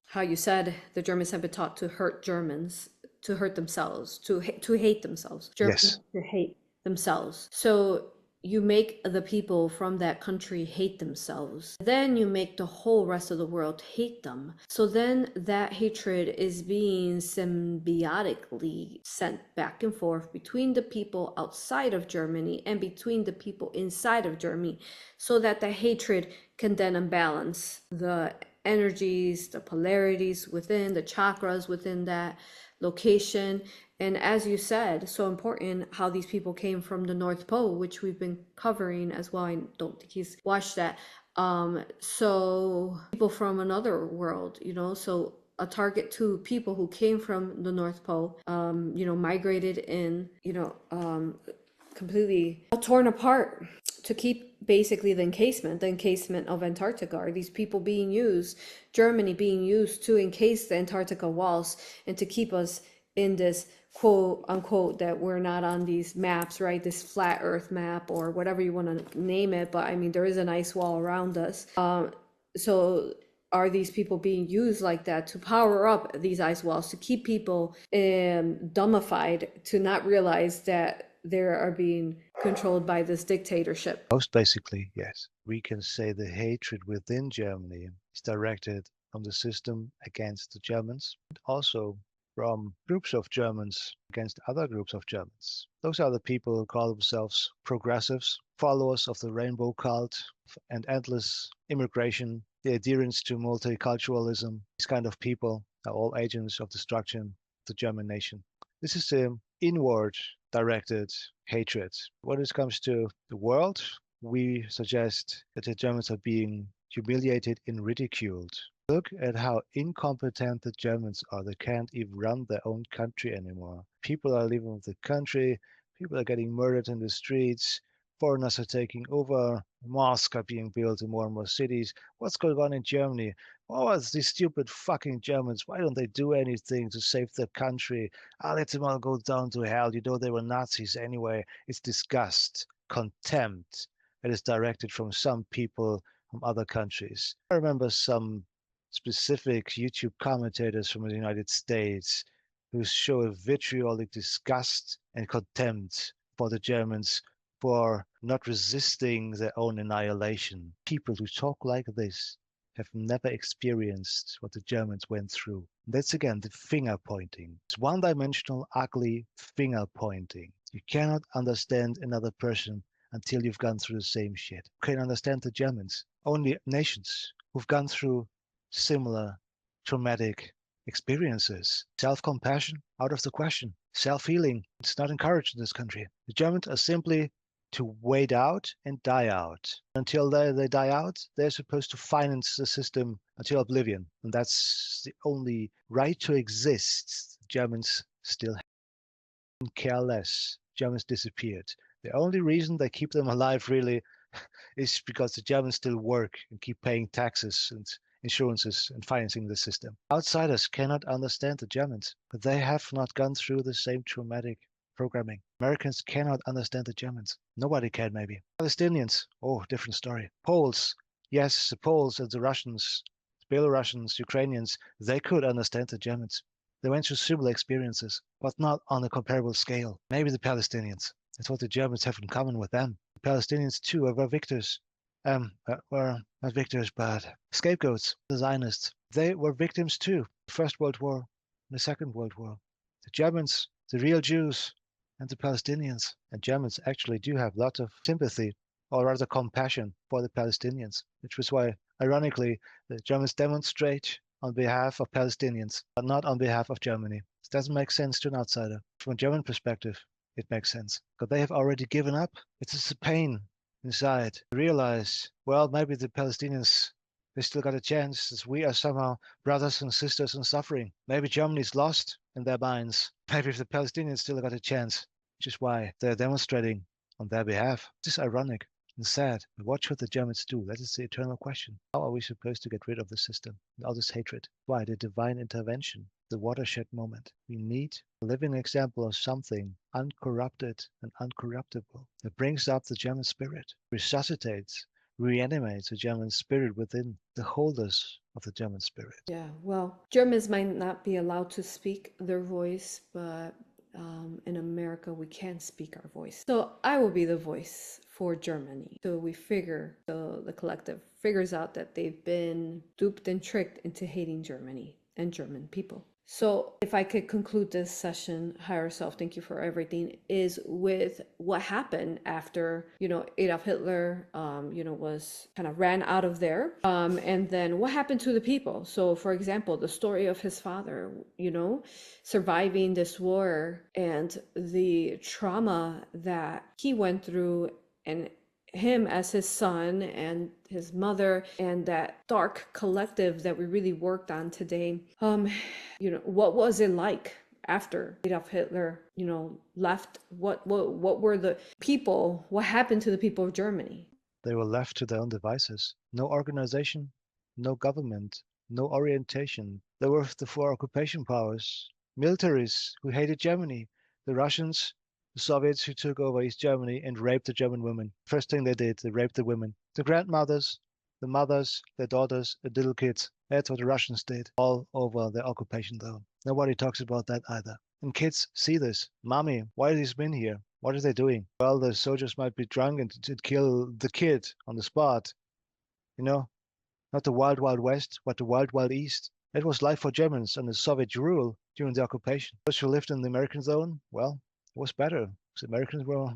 how you said the Germans have been taught to hurt Germans, to hurt themselves, to hate themselves. Germans
Yes.
to hate themselves. So you make the people from that country hate themselves. Then you make the whole rest of the world hate them. So then that hatred is being symbiotically sent back and forth between the people outside of Germany and between the people inside of Germany, so that the hatred can then unbalance the energies, the polarities within, the chakras within that location. And as you said, so important how these people came from the North Pole, which we've been covering as well. I don't think he's watched that. So people from another world, so a target to people who came from the North Pole, migrated in, completely torn apart to keep basically the encasement of Antarctica. Are these people being used, Germany being used to encase the Antarctica walls and to keep us in this quote unquote that we're not on these maps, right? This flat earth map or whatever you want to name it. But I mean, there is an ice wall around us. So are these people being used like that to power up these ice walls, to keep people dumbified, to not realize that they are being controlled by this dictatorship?
Most basically, yes. We can say the hatred within Germany is directed from the system against the Germans, and also from groups of Germans against other groups of Germans. Those are the people who call themselves progressives, followers of the rainbow cult and endless immigration, the adherence to multiculturalism. These kind of people are all agents of destruction of the German nation. This is the inward directed hatred. When it comes to the world, we suggest that the Germans are being humiliated and ridiculed. Look at how incompetent the Germans are. They can't even run their own country anymore. People are leaving the country. People are getting murdered in the streets. Foreigners are taking over. Mosques are being built in more and more cities. What's going on in Germany? Oh, it's these stupid fucking Germans. Why don't they do anything to save their country? I'll let them all go down to hell. You know, they were Nazis anyway. It's disgust, contempt that is directed from some people from other countries. I remember some specific YouTube commentators from the United States who show a vitriolic disgust and contempt for the Germans for not resisting their own annihilation. People who talk like this have never experienced what the Germans went through. That's again the finger pointing. It's one-dimensional, ugly finger pointing. You cannot understand another person until you've gone through the same shit. You can understand the Germans. Only nations who've gone through similar traumatic experiences. Self-compassion, out of the question. Self-healing, it's not encouraged in this country. The Germans are simply to wait out and die out. Until they die out, they're supposed to finance the system until oblivion. And that's the only right to exist Germans still have. Care less. Germans disappeared. The only reason they keep them alive really is because the Germans still work and keep paying taxes and insurances and financing the system. Outsiders cannot understand the Germans, but they have not gone through the same traumatic programming. Americans cannot understand the Germans. Nobody can, maybe. Palestinians, oh, different story. Poles, yes, the Poles and the Russians, the Belarusians, Ukrainians, they could understand the Germans. They went through similar experiences, but not on a comparable scale. Maybe the Palestinians. That's what the Germans have in common with them. The Palestinians too were victors. Were not victors, but scapegoats. The Zionists. They were victims too. The First World War, and the Second World War. The Germans, the real Jews, and the Palestinians. And Germans actually do have lots of sympathy, or rather compassion, for the Palestinians, which was why, ironically, the Germans demonstrate on behalf of Palestinians, but not on behalf of Germany. This doesn't make sense to an outsider. From a German perspective, it makes sense. But they have already given up. It's just a pain inside. Realize, well, maybe the Palestinians, they still got a chance, as we are somehow brothers and sisters in suffering. Maybe Germany's lost in their minds. Maybe if the Palestinians still got a chance, which is why they're demonstrating on their behalf. This is ironic and sad. But what should the Germans do? That is the eternal question. How are we supposed to get rid of the system and all this hatred? Why? The divine intervention, the watershed moment. We need a living example of something uncorrupted and uncorruptible that brings up the German spirit, resuscitates, reanimates the German spirit within the holders of the German spirit.
Yeah, well, Germans might not be allowed to speak their voice, but in America, we can speak our voice. So I will be the voice for Germany. So the collective figures out that they've been duped and tricked into hating Germany and German people. So if I could conclude this session, higher self, thank you for everything, is with what happened after, Adolf Hitler, was kind of ran out of there. And then what happened to the people? So for example, the story of his father, surviving this war and the trauma that he went through, and him as his son and his mother, and that dark collective that we really worked on today. What was it like after Adolf Hitler, left? What were the people? What happened to the people of Germany?
They were left to their own devices. No organization, no government, no orientation. They were the four occupation powers, militaries who hated Germany, the Russians, the Soviets who took over East Germany and raped the German women. First thing they did, they raped the women. The grandmothers, the mothers, their daughters, the little kids. That's what the Russians did all over their occupation zone. Nobody talks about that either. And kids see this. Mommy, why are these men here? What are they doing? Well, the soldiers might be drunk and to kill the kid on the spot. Not the wild, wild west, but the wild, wild east. It was life for Germans under Soviet rule during the occupation. Those who lived in the American zone, well, it was better. The Americans were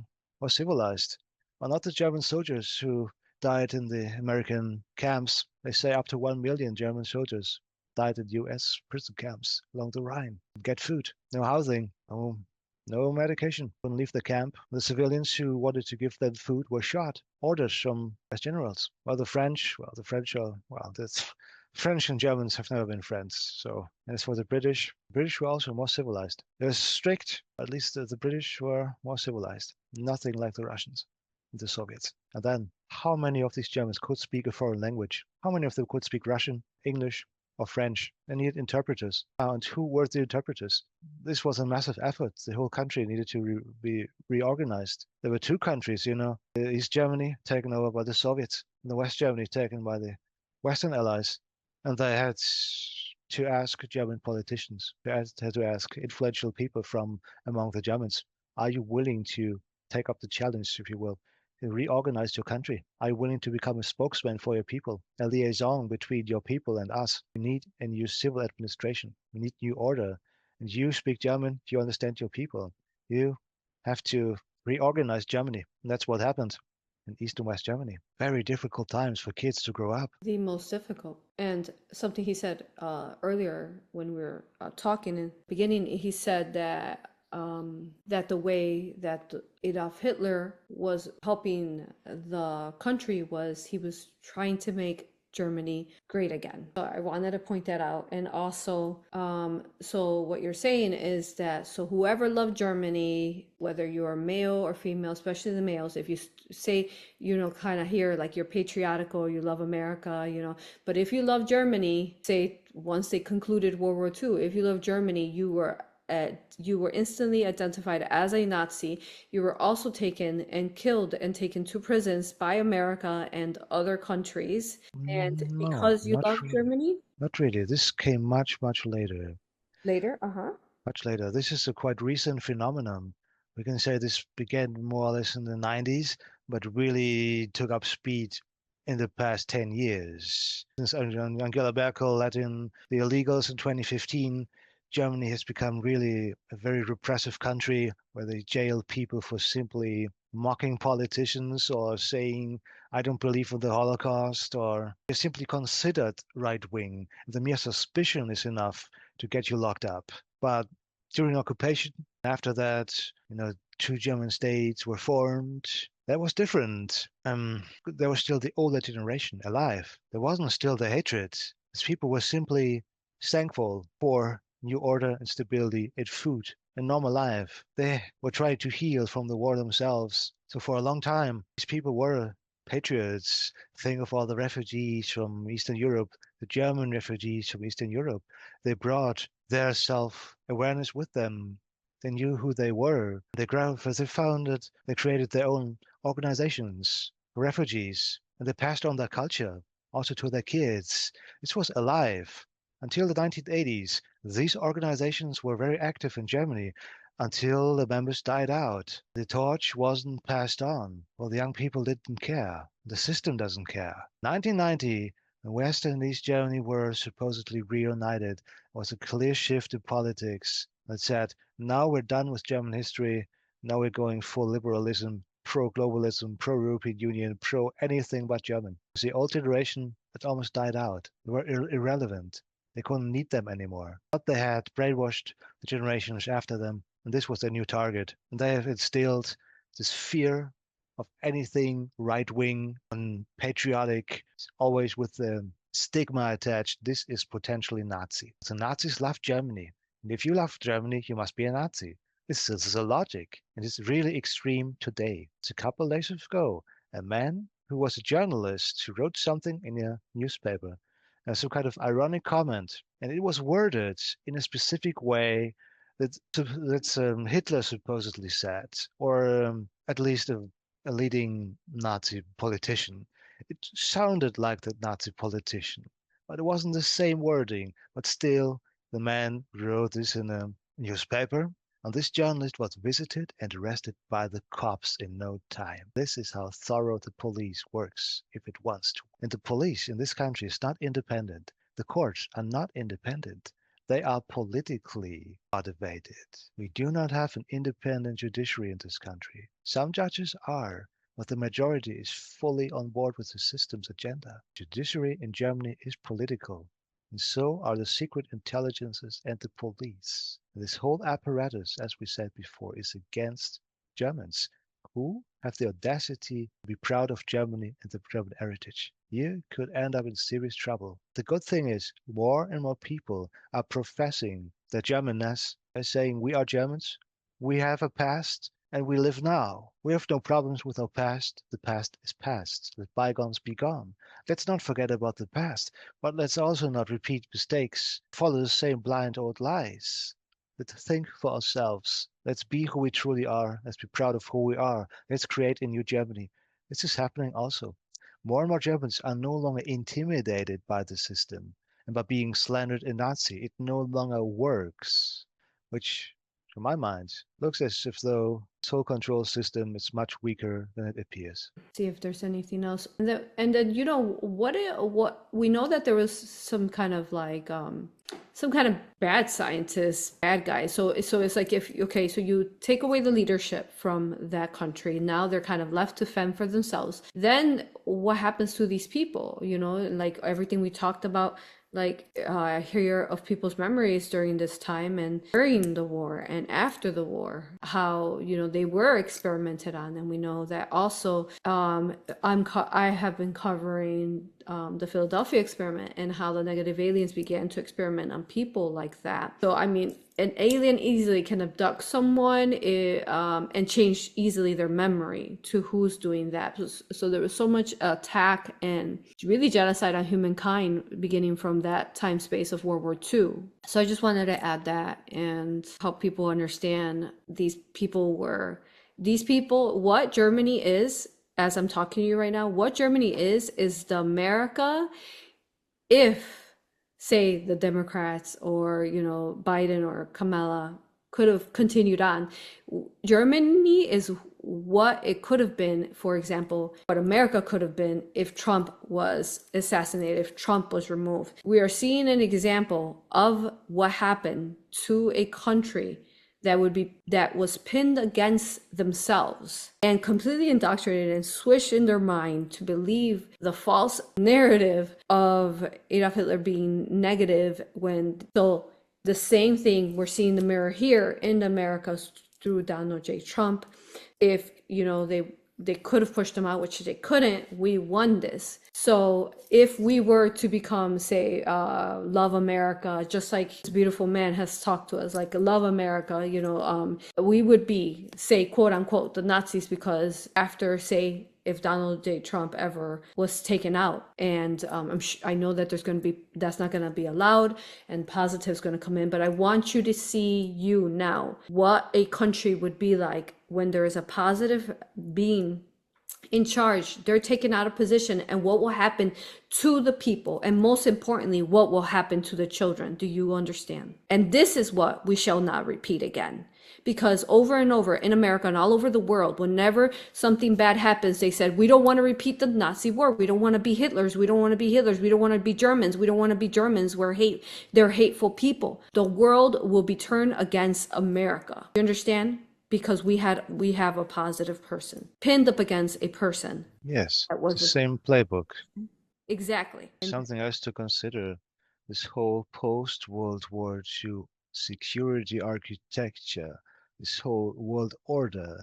more civilized. Well, not the German soldiers who died in the American camps. They say up to 1 million German soldiers died in US prison camps along the Rhine. Get food, no housing, no medication. Couldn't leave the camp. The civilians who wanted to give them food were shot. Orders from as generals. The French and Germans have never been friends. So as for the British were also more civilized. They were strict, at least the British were more civilized. Nothing like the Russians, the Soviets. And then, how many of these Germans could speak a foreign language? How many of them could speak Russian, English, or French? They needed interpreters. And who were the interpreters? This was a massive effort. The whole country needed to be reorganized. There were two countries, East Germany taken over by the Soviets, and the West Germany taken by the Western Allies. And they had to ask German politicians, they had to ask influential people from among the Germans, are you willing to take up the challenge, if you will, and reorganize your country? Are you willing to become a spokesman for your people, a liaison between your people and us? We need a new civil administration. We need new order. And you speak German, you understand your people. You have to reorganize Germany. And that's what happened in East and West Germany. Very difficult times for kids to grow up.
The most difficult. And something he said earlier when we were talking in the beginning, he said that that the way that Adolf Hitler was helping the country was he was trying to make Germany great again. So I wanted to point that out. And also, so what you're saying is that, so whoever loved Germany, whether you're male or female, especially the males, if you say, kind of here, like you're patriotical, you love America, but if you love Germany, say once they concluded World War II, if you love Germany, you were instantly identified as a Nazi. You were also taken and killed and taken to prisons by America and other countries. And
No,
because you
not
love
really.
Germany?
Not really. This came much, much later.
Later?
Much later. This is a quite recent phenomenon. We can say this began more or less in the 90s, but really took up speed in the past 10 years. Since Angela Merkel let in the illegals in 2015, Germany has become really a very repressive country where they jail people for simply mocking politicians or saying, I don't believe in the Holocaust, or they're simply considered right-wing. The mere suspicion is enough to get you locked up. But during occupation, after that, two German states were formed. That was different. There was still the older generation alive. There wasn't still the hatred. These people were simply thankful for new order and stability and food and normal life. They were trying to heal from the war themselves. So for a long time, these people were patriots. Think of all the refugees from Eastern Europe, the German refugees from Eastern Europe. They brought their self-awareness with them. They knew who they were. They founded, they created their own organizations, refugees, and they passed on their culture also to their kids. This was alive. Until the 1980s, these organizations were very active in Germany until the members died out. The torch wasn't passed on. Well, the young people didn't care. The system doesn't care. 1990, when West and East Germany were supposedly reunited, was a clear shift in politics that said, now we're done with German history. Now we're going full liberalism, pro-globalism, pro-European Union, pro anything but German. The old generation had almost died out. They were irrelevant. They couldn't need them anymore. But they had brainwashed the generations after them, and this was their new target. And they have instilled this fear of anything right-wing and patriotic, always with the stigma attached. This is potentially Nazi. The Nazis love Germany. And if you love Germany, you must be a Nazi. This is a logic, and it's really extreme today. It's a couple of days ago, a man who was a journalist who wrote something in a newspaper, some kind of ironic comment, and it was worded in a specific way that Hitler supposedly said, or at least a leading Nazi politician. It sounded like the Nazi politician, but it wasn't the same wording. But still, the man wrote this in a newspaper, and this journalist was visited and arrested by the cops in no time. This is how thorough the police works, if it wants to. And the police in this country is not independent. The courts are not independent. They are politically motivated. We do not have an independent judiciary in this country. Some judges are, but the majority is fully on board with the system's agenda. Judiciary in Germany is political, and so are the secret intelligences and the police. This whole apparatus, as we said before, is against Germans who have the audacity to be proud of Germany and the German heritage. You could end up in serious trouble. The good thing is more and more people are professing their Germanness by saying we are Germans, we have a past, and we live now. We have no problems with our past. The past is past. Let bygones be gone. Let's not forget about the past, but let's also not repeat mistakes, follow the same blind old lies. Let's think for ourselves. Let's be who we truly are. Let's be proud of who we are. Let's create a new Germany. This is happening also. More and more Germans are no longer intimidated by the system and by being slandered a Nazi. It no longer works, which, to my mind, looks as if though this whole control system is much weaker than it appears.
See if there's anything else. And then what we know that there was some kind of like some kind of bad scientist, bad guy. So it's like so you take away the leadership from that country. Now they're kind of left to fend for themselves. Then what happens to these people? Like everything we talked about. Like I hear of people's memories during this time and during the war and after the war, how they were experimented on, and we know that also. I have been covering the Philadelphia experiment and how the negative aliens began to experiment on people like that. So I mean, an alien easily can abduct someone and change easily their memory to who's doing that. So there was so much attack and really genocide on humankind beginning from that time space of World War II. So I just wanted to add that and help people understand what Germany is, as I'm talking to you right now, what Germany is the America if, say, the Democrats or, Biden or Kamala could have continued on. Germany is what it could have been, for example, what America could have been if Trump was assassinated, if Trump was removed. We are seeing an example of what happened to a country that was pinned against themselves and completely indoctrinated and switched in their mind to believe the false narrative of Adolf Hitler being negative, so the same thing we're seeing the mirror here in America through Donald J. Trump. If they they could have pushed them out, which they couldn't. We won this. So if we were to become, say, love America, just like this beautiful man has talked to us, like love America, we would be, say, quote unquote, the Nazis, because after, say, if Donald J. Trump ever was taken out, and I know that that's not going to be allowed, and positive's going to come in, but I want you to see now what a country would be like when there is a positive being in charge. They're taken out of position, and what will happen to the people, and most importantly, what will happen to the children. Do you understand? And this is what we shall not repeat again. Because over and over in America and all over the world, whenever something bad happens, they said, we don't want to repeat the Nazi war. We don't want to be Hitlers. We don't want to be Hitlers. We don't want to be Germans. We don't want to be Germans. They're hateful people. The world will be turned against America. You understand? Because we have a positive person pinned up against a person.
Yes,
That was
the same playbook.
Exactly.
Something else to consider, this whole post-World War II security architecture, this whole world order,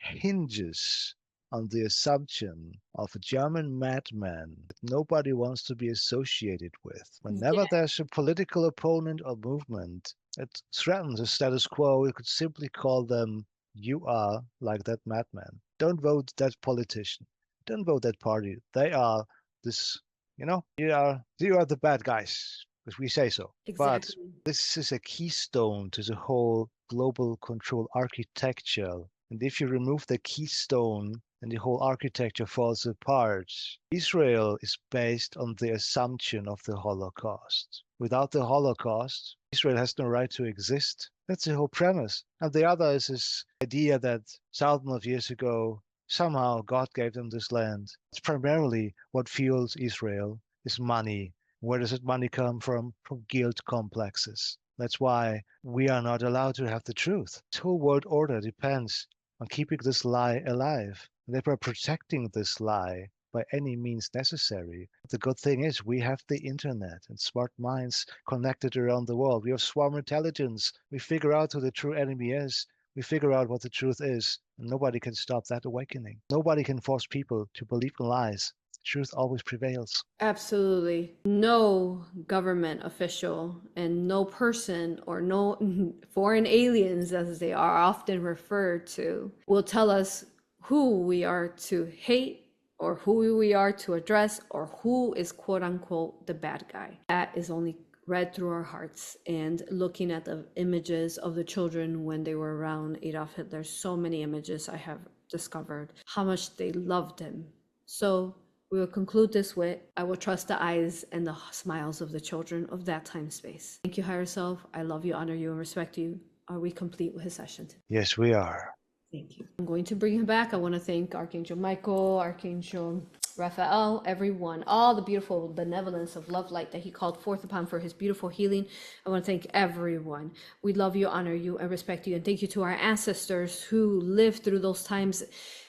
hinges on the assumption of a German madman that nobody wants to be associated with. Whenever there's a political opponent or movement that threatens the status quo, you could simply call them, you are like that madman. Don't vote that politician. Don't vote that party. They are this, you are the bad guys, because we say so.
Exactly.
But this is a keystone to the whole global control architecture. And if you remove the keystone, and the whole architecture falls apart. Israel is based on the assumption of the Holocaust. Without the Holocaust, Israel has no right to exist. That's the whole premise. And the other is this idea that thousands of years ago, somehow God gave them this land. It's primarily what fuels Israel is money. Where does that money come from? From guilt complexes. That's why we are not allowed to have the truth. This whole world order depends on keeping this lie alive. And they were protecting this lie by any means necessary. The good thing is we have the internet and smart minds connected around the world. We have swarm intelligence. We figure out who the true enemy is. We figure out what the truth is. And nobody can stop that awakening. Nobody can force people to believe in lies. Truth always prevails.
Absolutely. No government official and no person, or no foreign aliens, as they are often referred to, will tell us who we are to hate, or who we are to address, or who is quote unquote the bad guy. That is only read through our hearts, and looking at the images of the children when they were around Adolf Hitler. So many images I have discovered how much they loved him. So we will conclude this with, I will trust the eyes and the smiles of the children of that time space. Thank you, higher self. I love you, honor you, and respect you. Are we complete with his session today?
Yes, we are.
Thank you. I'm going to bring him back. I want to thank Archangel Michael, Archangel Raphael, everyone, all the beautiful benevolence of love light that he called forth upon for his beautiful healing. I want to thank everyone. We love you, honor you, and respect you. And thank you to our ancestors who lived through those times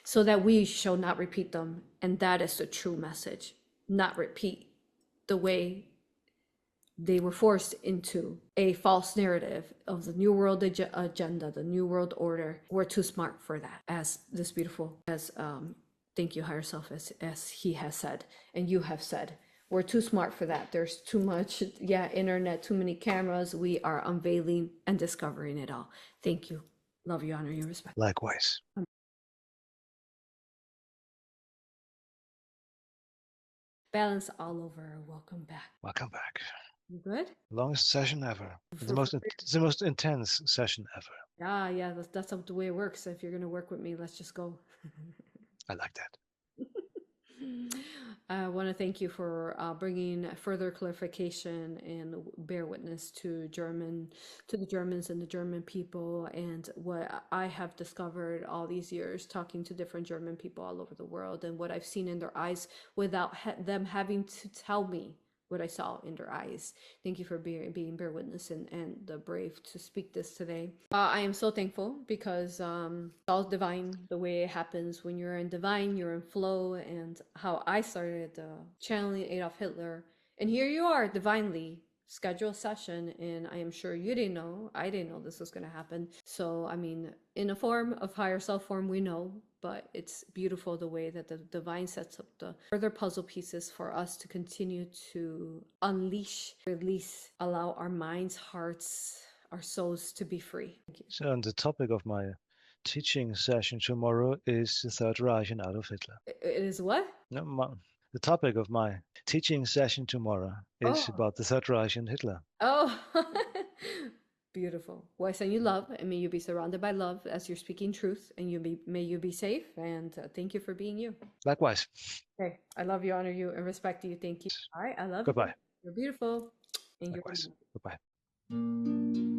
so that we shall not repeat them. And that is the true message. Not repeat the way they were forced into a false narrative of the New World agenda, the New World Order. We're too smart for that, as this beautiful, thank you, higher self, as he has said, and you have said. We're too smart for that. There's too much, internet, too many cameras. We are unveiling and discovering it all. Thank you. Love you, honor you, respect.
Likewise.
Balance all over. Welcome back.
Welcome back.
You good?
Longest session ever. It's the most intense session ever.
Yeah, that's the way it works. If you're going to work with me, let's just go.
I like that.
I want to thank you for bringing further clarification and bear witness to the Germans and the German people, and what I have discovered all these years talking to different German people all over the world, and what I've seen in their eyes without them having to tell me what I saw in their eyes. Thank you for being bear witness and the brave to speak this today. I am so thankful because it's all divine. The way it happens when you're in divine, you're in flow, and how I started channeling Adolf Hitler. And here you are, divinely schedule a session, and I am sure you didn't know, I didn't know this was going to happen. So I mean, in a form of higher self form, we know but it's beautiful the way that the divine sets up the further puzzle pieces for us to continue to unleash, release, allow our minds, hearts, our souls to be free. Thank you.
So, and the topic of my teaching session tomorrow is the Third Reich and Adolf Hitler.
It is what?
No, the topic of my teaching session tomorrow is about the Third Reich and Hitler.
Oh, beautiful. Well, I send you love, and may you be surrounded by love as you're speaking truth, and may you be safe. And thank you for being you.
Likewise.
Okay, I love you, honor you, and respect you. Thank you. All right, I love you.
Goodbye.
You're beautiful. And
Likewise.
you're
Goodbye.